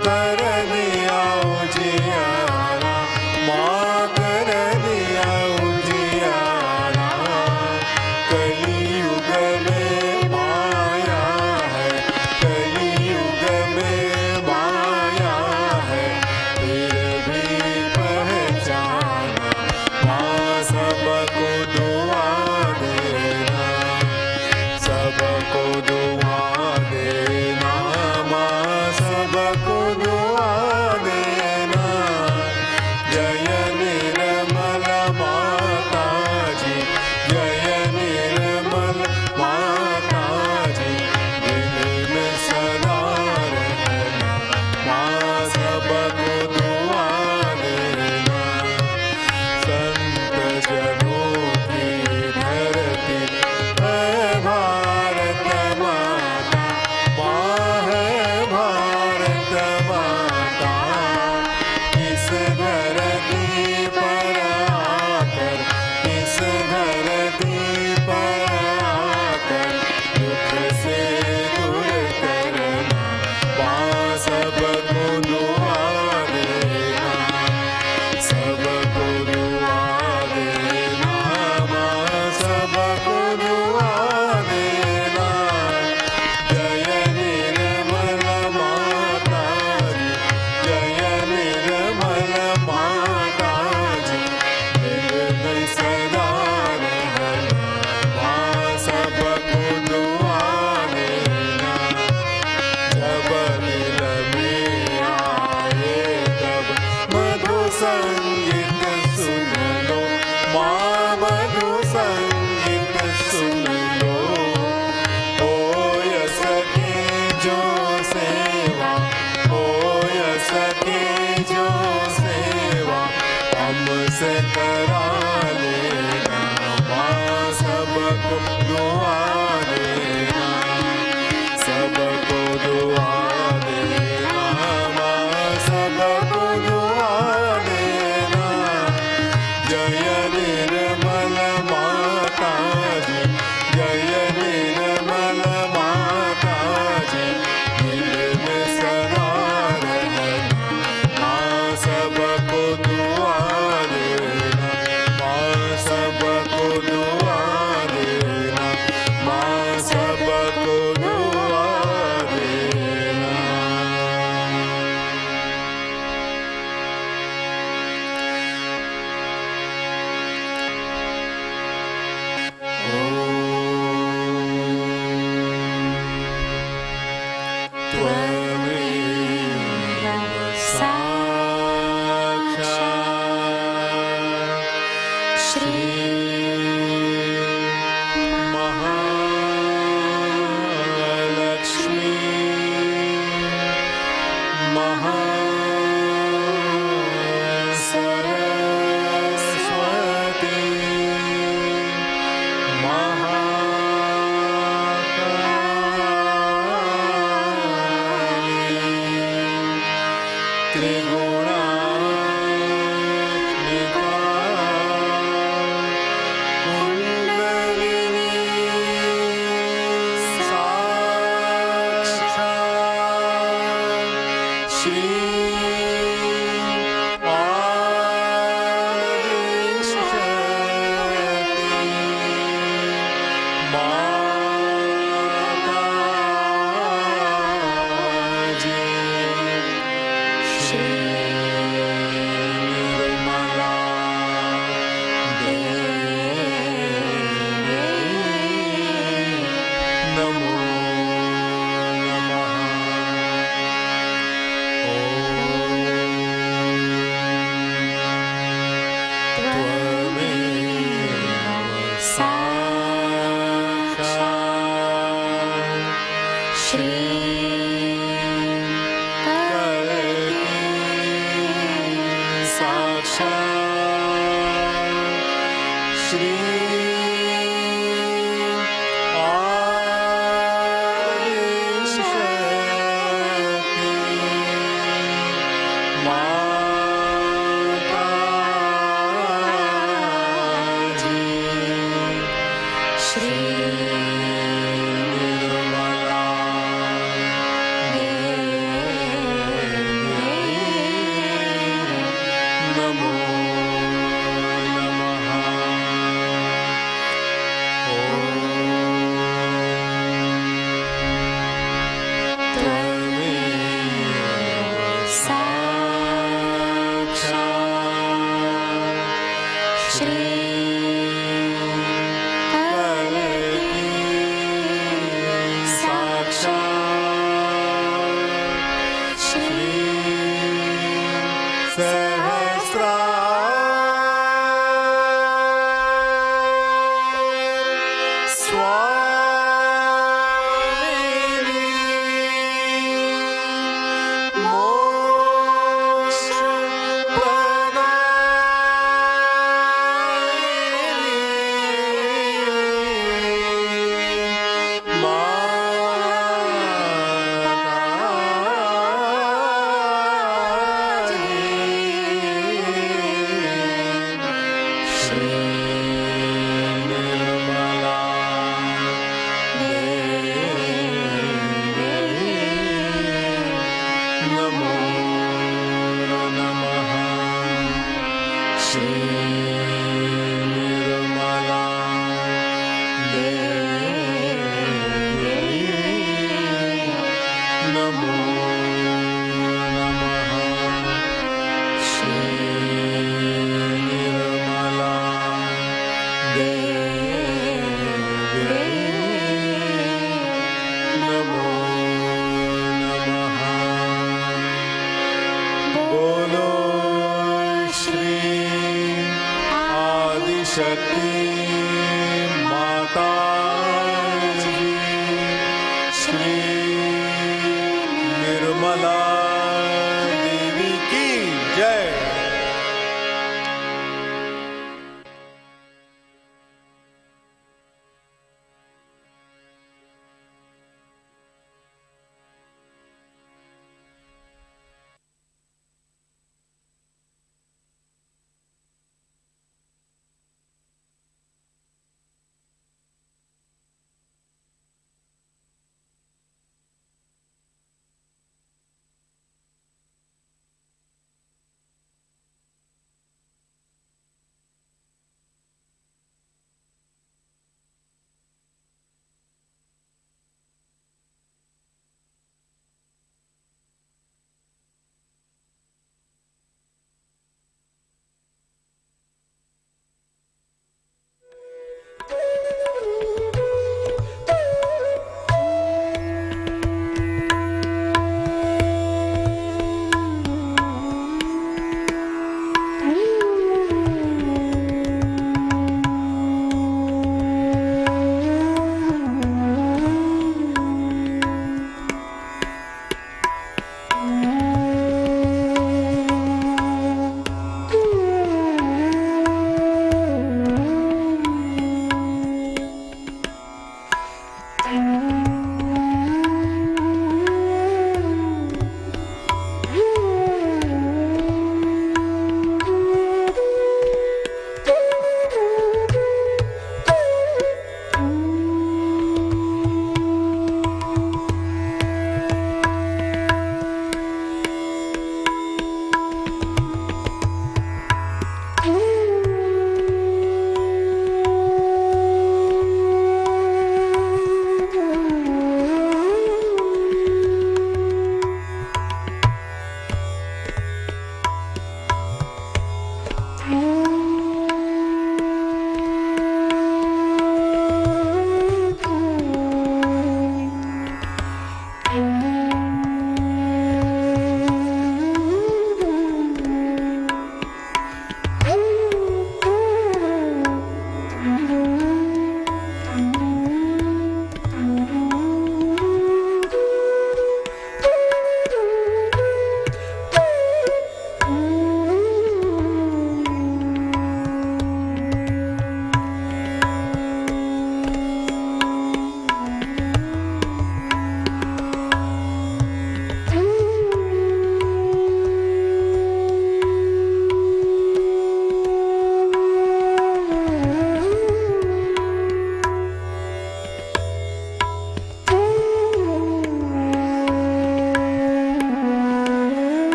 कर दिया जी। के जो सेवा हमसे करा लेना, माँ सबको दुआ देना, सबको दुआ देना, माँ सबको दुआ देना। जय निर्मल माता जी, जय निर्मल माता जी, दिल में सदा रहना, माँ सबको दुआ देना, माँ सबको दुआ देना, माँ सबको दुआ देना। त्वमेव साक्षात् श्री महालक्ष्मी महासरस्वती महाकाली त्रिगुणात्मिका कुंडलिनी साक्षात् श्री माताजी श्री निर्मला देवी नमो नमः। त्वमेव साक्षात् श्री साक्षात् श्री आदिशक्ति माताजी श्री निर्मला देवी नमो नमः। त्वमेव साक्षात् श्री साक्षात् श्री सहस्रार स्वामिनी मोक्ष प्रदायिनी माताजी श्री निर्मला देवी नमो नमः। श्री निर्मला देवी नमो नमः। श्री निर्मला देवी नमो नमः। बोलो श्री आदिशक्ति माताजी श्री निर्मला देवी जय।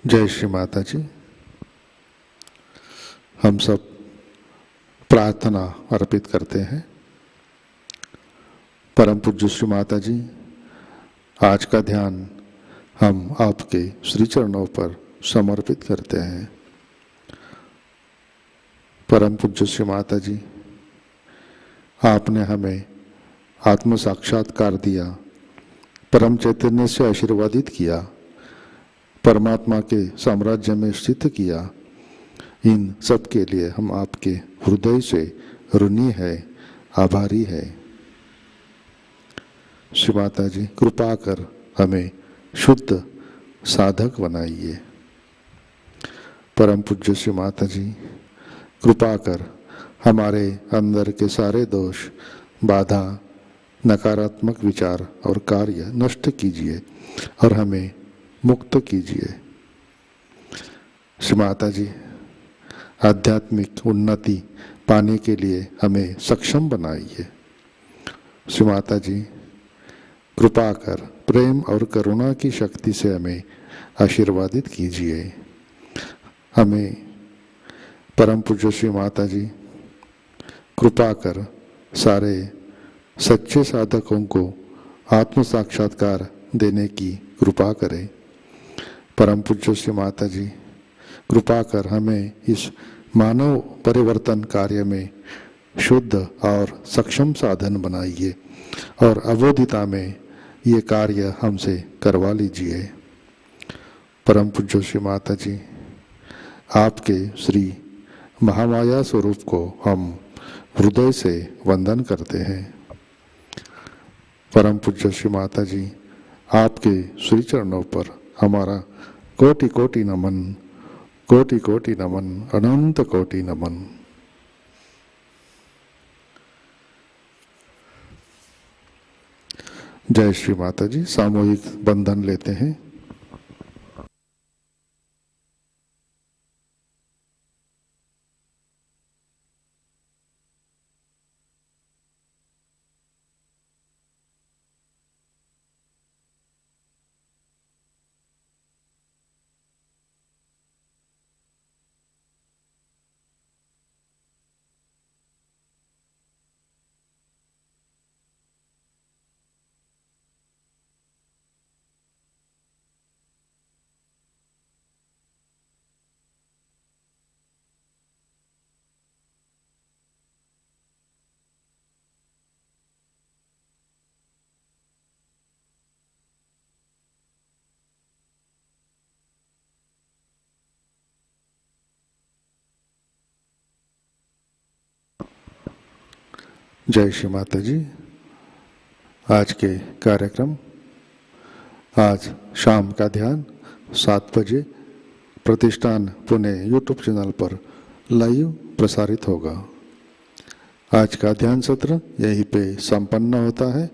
जय श्री माता जी। हम सब प्रार्थना अर्पित करते हैं। परम पूज्य श्री माता जी, आज का ध्यान हम आपके श्री चरणों पर समर्पित करते हैं। परम पूज्य श्री माता जी, आपने हमें आत्म साक्षात्कार दिया, परम चैतन्य से आशीर्वादित किया, परमात्मा के साम्राज्य में स्थित किया। इन सब के लिए हम आपके हृदय से ऋणी है, आभारी है। श्री माता जी, कृपा कर हमें शुद्ध साधक बनाइए। परम पूज्य श्री माता जी, कृपा कर हमारे अंदर के सारे दोष, बाधा, नकारात्मक विचार और कार्य नष्ट कीजिए और हमें मुक्त कीजिए। श्री माता जी, आध्यात्मिक उन्नति पाने के लिए हमें सक्षम बनाइए। श्री माता जी, कृपा कर प्रेम और करुणा की शक्ति से हमें आशीर्वादित कीजिए। हमें परम पूज्य श्री माता जी, कृपा कर सारे सच्चे साधकों को आत्म साक्षात्कार देने की कृपा करें। परम पूज्य श्री माता जी, कृपा कर हमें इस मानव परिवर्तन कार्य में शुद्ध और सक्षम साधन बनाइए और अवोधिता में ये कार्य हमसे करवा लीजिए। परम पूज्य श्री माता जी, आपके श्री महामाया स्वरूप को हम हृदय से वंदन करते हैं। परम पूज्य श्री माता जी, आपके श्री चरणों पर हमारा कोटि कोटि नमन, कोटि कोटि नमन, अनंत कोटि नमन। जय श्री माता जी। सामूहिक बंधन लेते हैं। जय श्री माता जी। आज के कार्यक्रम, आज शाम का ध्यान 7 बजे प्रतिष्ठान पुणे यूट्यूब चैनल पर लाइव प्रसारित होगा। आज का ध्यान सत्र यहीं पे संपन्न होता है।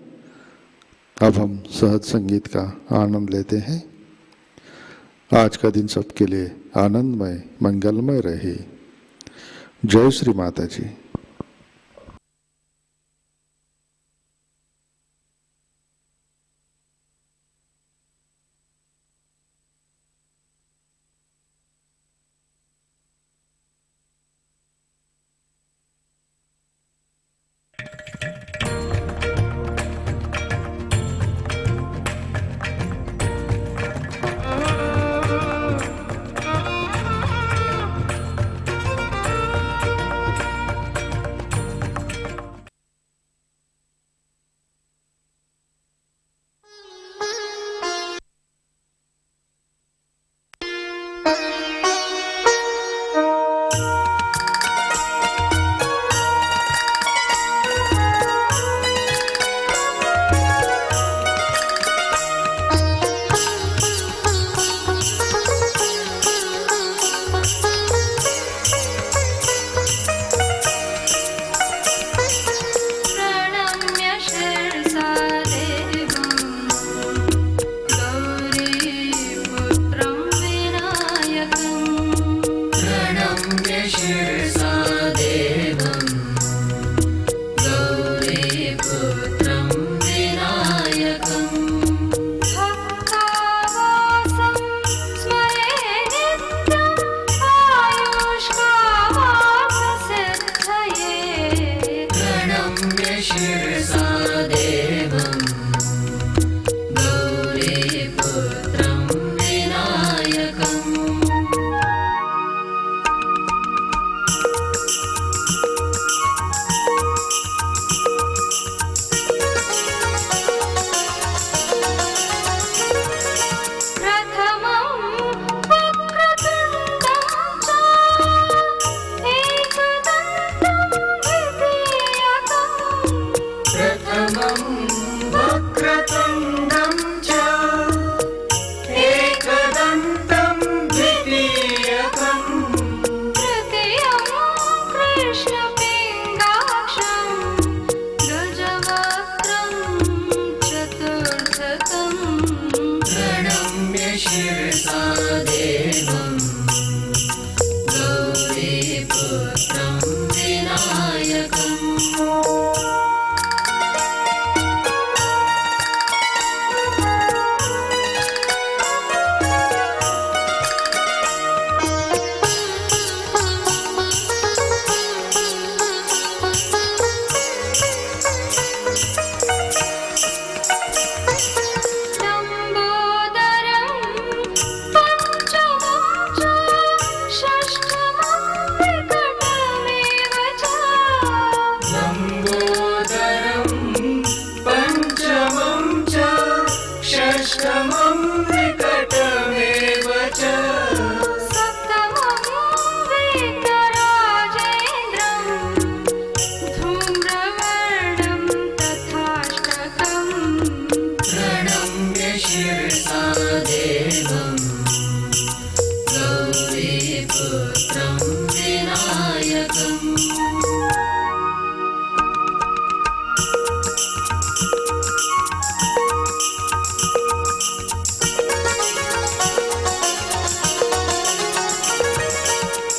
अब हम सहज संगीत का आनंद लेते हैं। आज का दिन सबके लिए आनंदमय, मंगलमय रहे। जय श्री माता जी। शिरसा देवं गौरीपुत्रं विनायकम् वक्रतुण्डं च एकदन्तं द्वितीयकम् तृतीयं कृष्णपिङ्गाक्षं गजवक्त्रं चतुर्थकम् प्रणम्य शिरसा देवं गौरीपुत्रं विनायकम् लम्बोदरं पञ्चमं च षष्ठमं विकटमेव च लम्बोदरं पञ्चमं च षष्ठमं विकटमेव च सप्तमं विघ्नराजेन्द्रं धूम्रवर्णं तथाष्टकम् प्रणम्य शिरसा देवं गौरीपुत्रं विनायकम्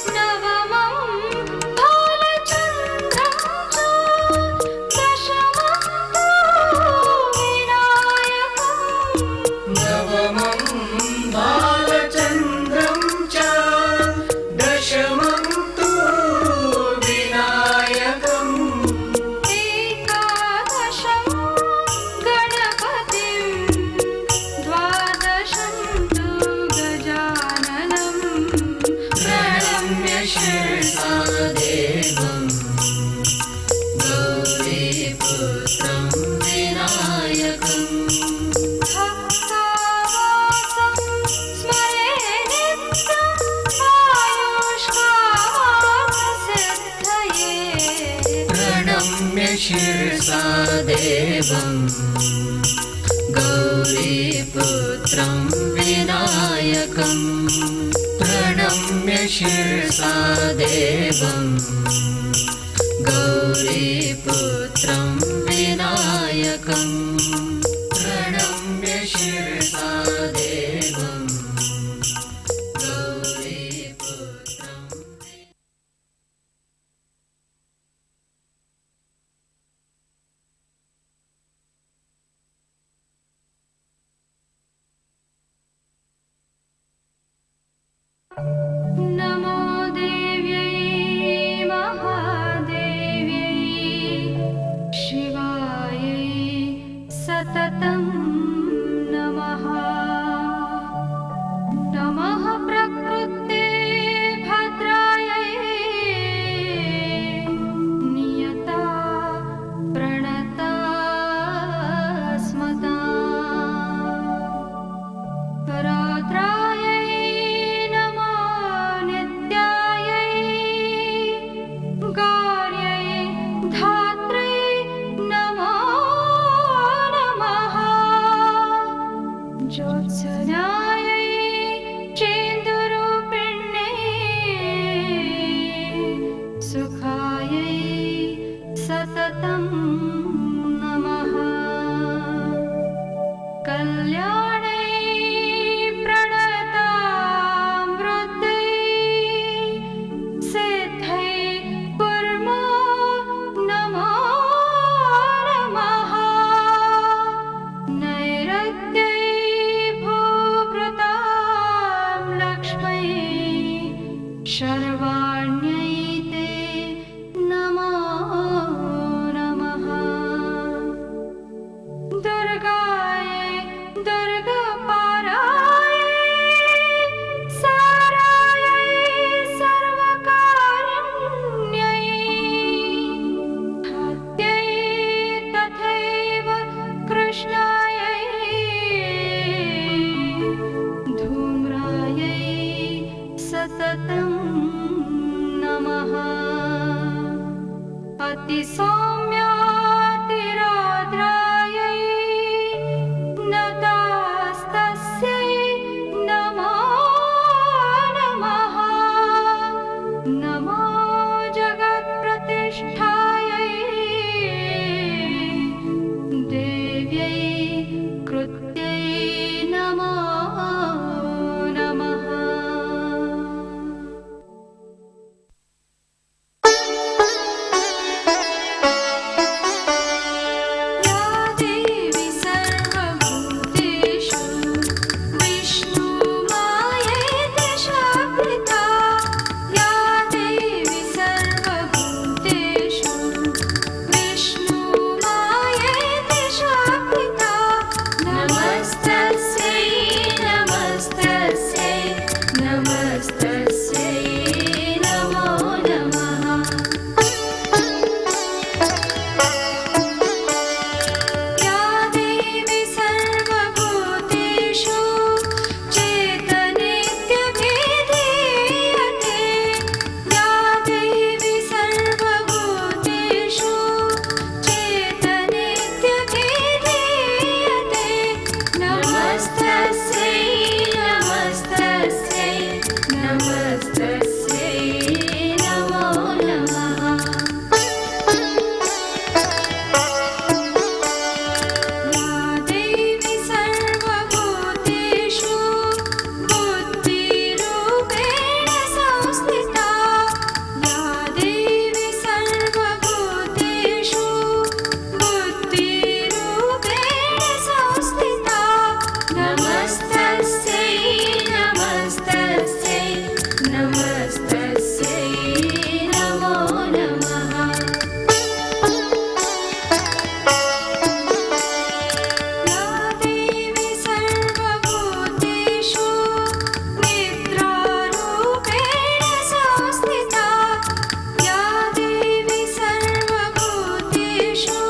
नवमं बालचन्द्रं च दशमं तु विनायकम् नवमं बालचन्द्रं च दशमं तु विनायकम् एकादशं गणपतिं द्वादशं तु गजाननम् प्रणम्य शिरसा देवं गौरीपुत्रं विनायकम् भक्तावासं स्मरे नित्यं आयुष्कामार्थसिद्धये प्रणम्य शिरसा देवं गौरीपुत्रं विनायकम् प्रणम्य शिरसा देवं गौरीपुत्रं विनायकम् प्रणम्य शिरसा देवं गौरीपुत्रं नमो देव्यै महादेव्यै शिवायै सततं नमः नमः प्रकृते भद्रायै नियता प्रणता स्मता रात्रायै नमो नित्यायै गौर्यै धात्रै नमो नमः ज्योत्सनायै चेन्दुरूपिण्यै सुखायै सततं नमः कल्याणै प्रणतामृतै सिद्धै कुर्मो नमो नमः नैरत्यै भूभृतां लक्ष्मै शर्वाण्यै ते नमो नमः अतिसौम्यातिरौद्रायै नतास्तस्यै नमो नमः। नमो जगत्प्रतिष्ठायै देव्यै कृत्यै नमो नमः। या देवी सर्वभूतेषु विष्णुमायेति शक्तिता। या देवी सर्वभूतेषु विष्णुमायेति शक्तिता। नमस्तस्यै नमस्तस्यै नमस्तस्यै नमो नमः। या देवी सर्वभूतेषु चेतनेत्यभिधीयते। या देवी सर्वभूतेषु चेतनेत्यभिधीयते। नमस्तस्यै नमस्तस्यै नमस्तस्यै नमो नमः। या देवी सर्वभूतेषु बुद्धिरूपेण संस्थिता। या देवी सर्वभूतेषु बुद्धिरूपेण संस्थिता। नमस्तस्यै नमस्तस्यै नमस्तस्यै नमो नमः। या देवी सर्वभूतेषु निद्रारूपेण संस्थिता। या देवी सर्वभूतेषु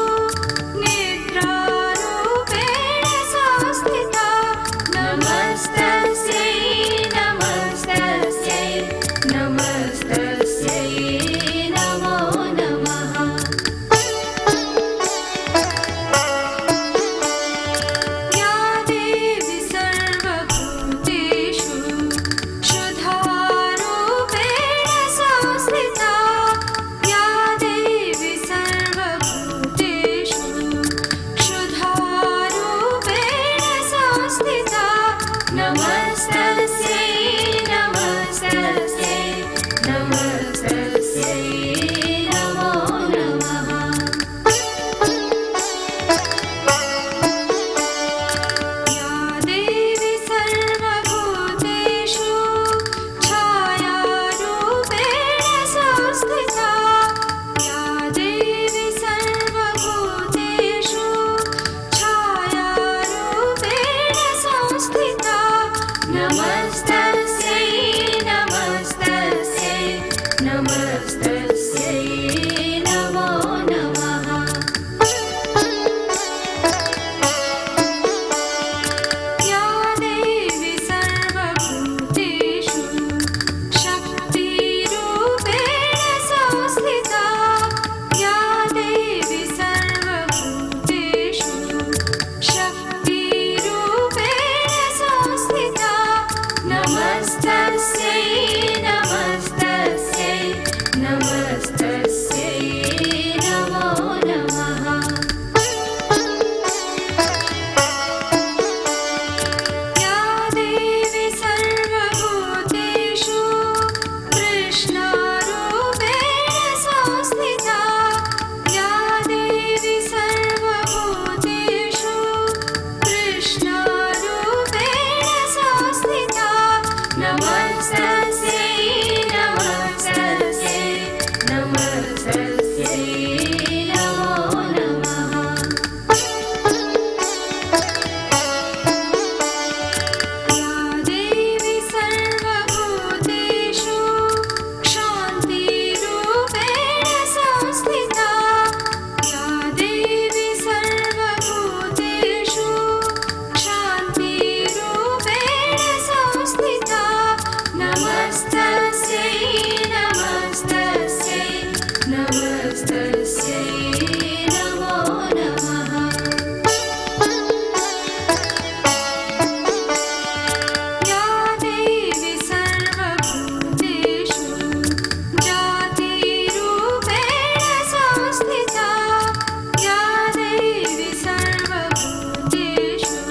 निद्रारूपेण संस्थिता। नमस्तस्यै नमस्तस्यै नमस्तस्यै नमो नमः। या देवी सर्वभूतेषु शुद्धारूपेण संस्थिता। या देवी सर्वभूतेषु शुद्धारूपेण संस्थिता। नमस्तस्यै नमस्तस्यै नमस्तस्यै नमो नमः। या देवी सर्वभूतेषु छायारूपेण संस्थिता। या देवी सर्वभूतेषु छायारूपेण संस्थिता। नमस्तस्यै नमस्तस्यै नमस्तस्यै नमो नमः। या देवी सर्वभूतेषु शक्तिरूपेण संस्थिता। या देवी सर्वभूतेषु शक्तिरूपेण संस्थिता। नमस्तस्यै नमस्तस्यै नमस्तस्यै नमो नमः। या देवी सर्वभूतेषु कृष्णारूपेण संस्थिता। या देवी सर्वभूतेषु कृष्णारूपेण संस्थिता। नमस्तस्यै नमस्तस्यै नमस्तस्यै नमो नमः। या देवी सर्वभूतेषु शान्तिरूपेण संस्थिता। या देवी सर्वभूतेषु शान्तिरूपेण संस्थिता। नमस्तस्यै नमस्तस्यै नमस्तस्यै नमस्तस्यै नमो नमः। या देवी सर्वभूतेषु जातिरूपेण संस्थिता, या देवी सर्वभूतेषु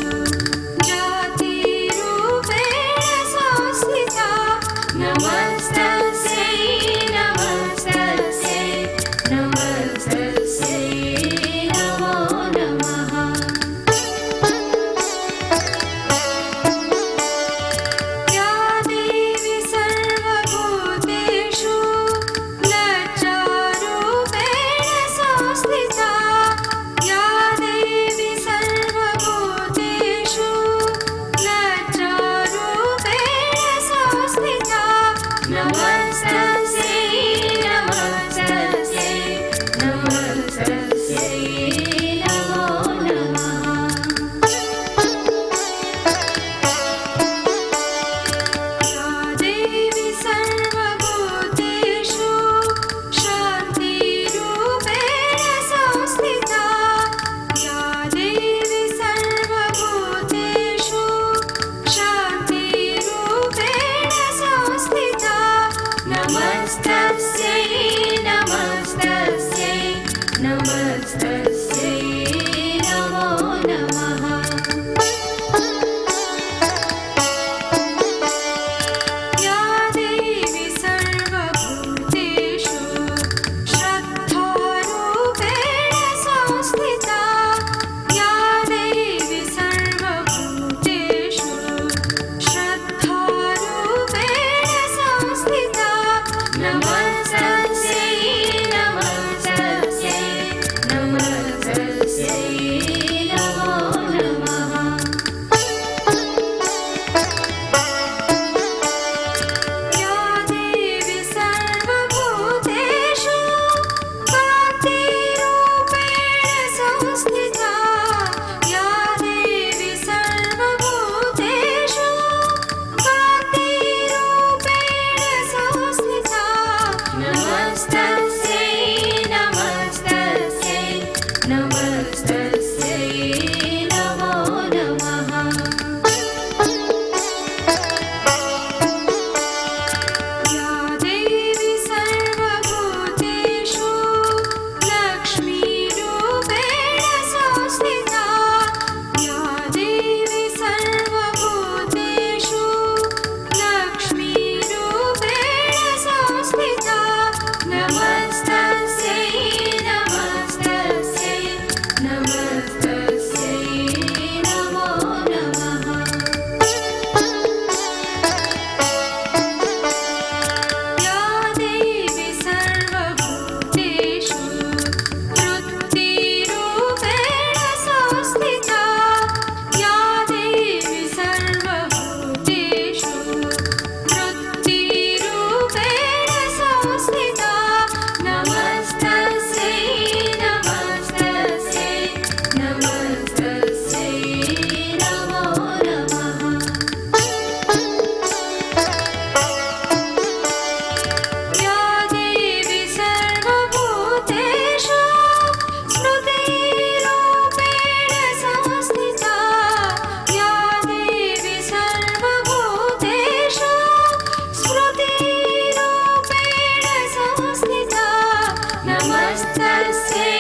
जातिरूपेण संस्थिता, नमस्तस्यै नमस्तस्यै नमस्तस्यै नमो नमः। या देवी सर्वभूतेषु लज्जारूपेण संस्थिता, या देवी सर्वभूतेषु लज्जारूपेण संस्थिता, नमस्तस्यै नमस्तस्यै नमस्तस्यै नमो नमः। या देवी सर्वभूतेषु शान्तिरूपेण संस्थिता, या देवी सर्वभूतेषु शान्तिरूपेण संस्थिता, नमस्तस्यै नमस्तस्यै नमस्तस्यै नमो नमः। या देवी सर्वभूतेषु श्रद्धारूपेण संस्थिता, या देवी सर्वभूतेषु श्रद्धारूपेण संस्थिता, नमस्तस्यै नमस्तस्यै नमस्तस्यै नमो नमः। या देवी सर्वभूतेषु कान्तिरूपेण संस्थिता, या देवी सर्वभूतेषु कान्तिरूपेण संस्थिता, नमस्तस्यै नमस्तस्यै नमस्तस्यै नमो नमः। या देवी सर्वभूतेषु लक्ष्मीरूपेण संस्थिता, या देवी सर्वभूतेषु लक्ष्मीरूपेण संस्थिता, नमस्तस्यै नमस्तस्यै नमस्तस्यै नमो नमः। या देवी सर्वभूतेषु वृत्तिरूपेण संस्थिता, या देवी सर्वभूतेषु वृत्तिरूपेण संस्थिता, नमस्तस्यै नमस्तस्यै नमस्तस्यै नमो नमः। या देवी सर्वभूतेषु स्मृतिरूपेण संस्थिता, या देवी सर्वभूतेषु स्मृतिरूपेण संस्थिता, नमस्तस्यै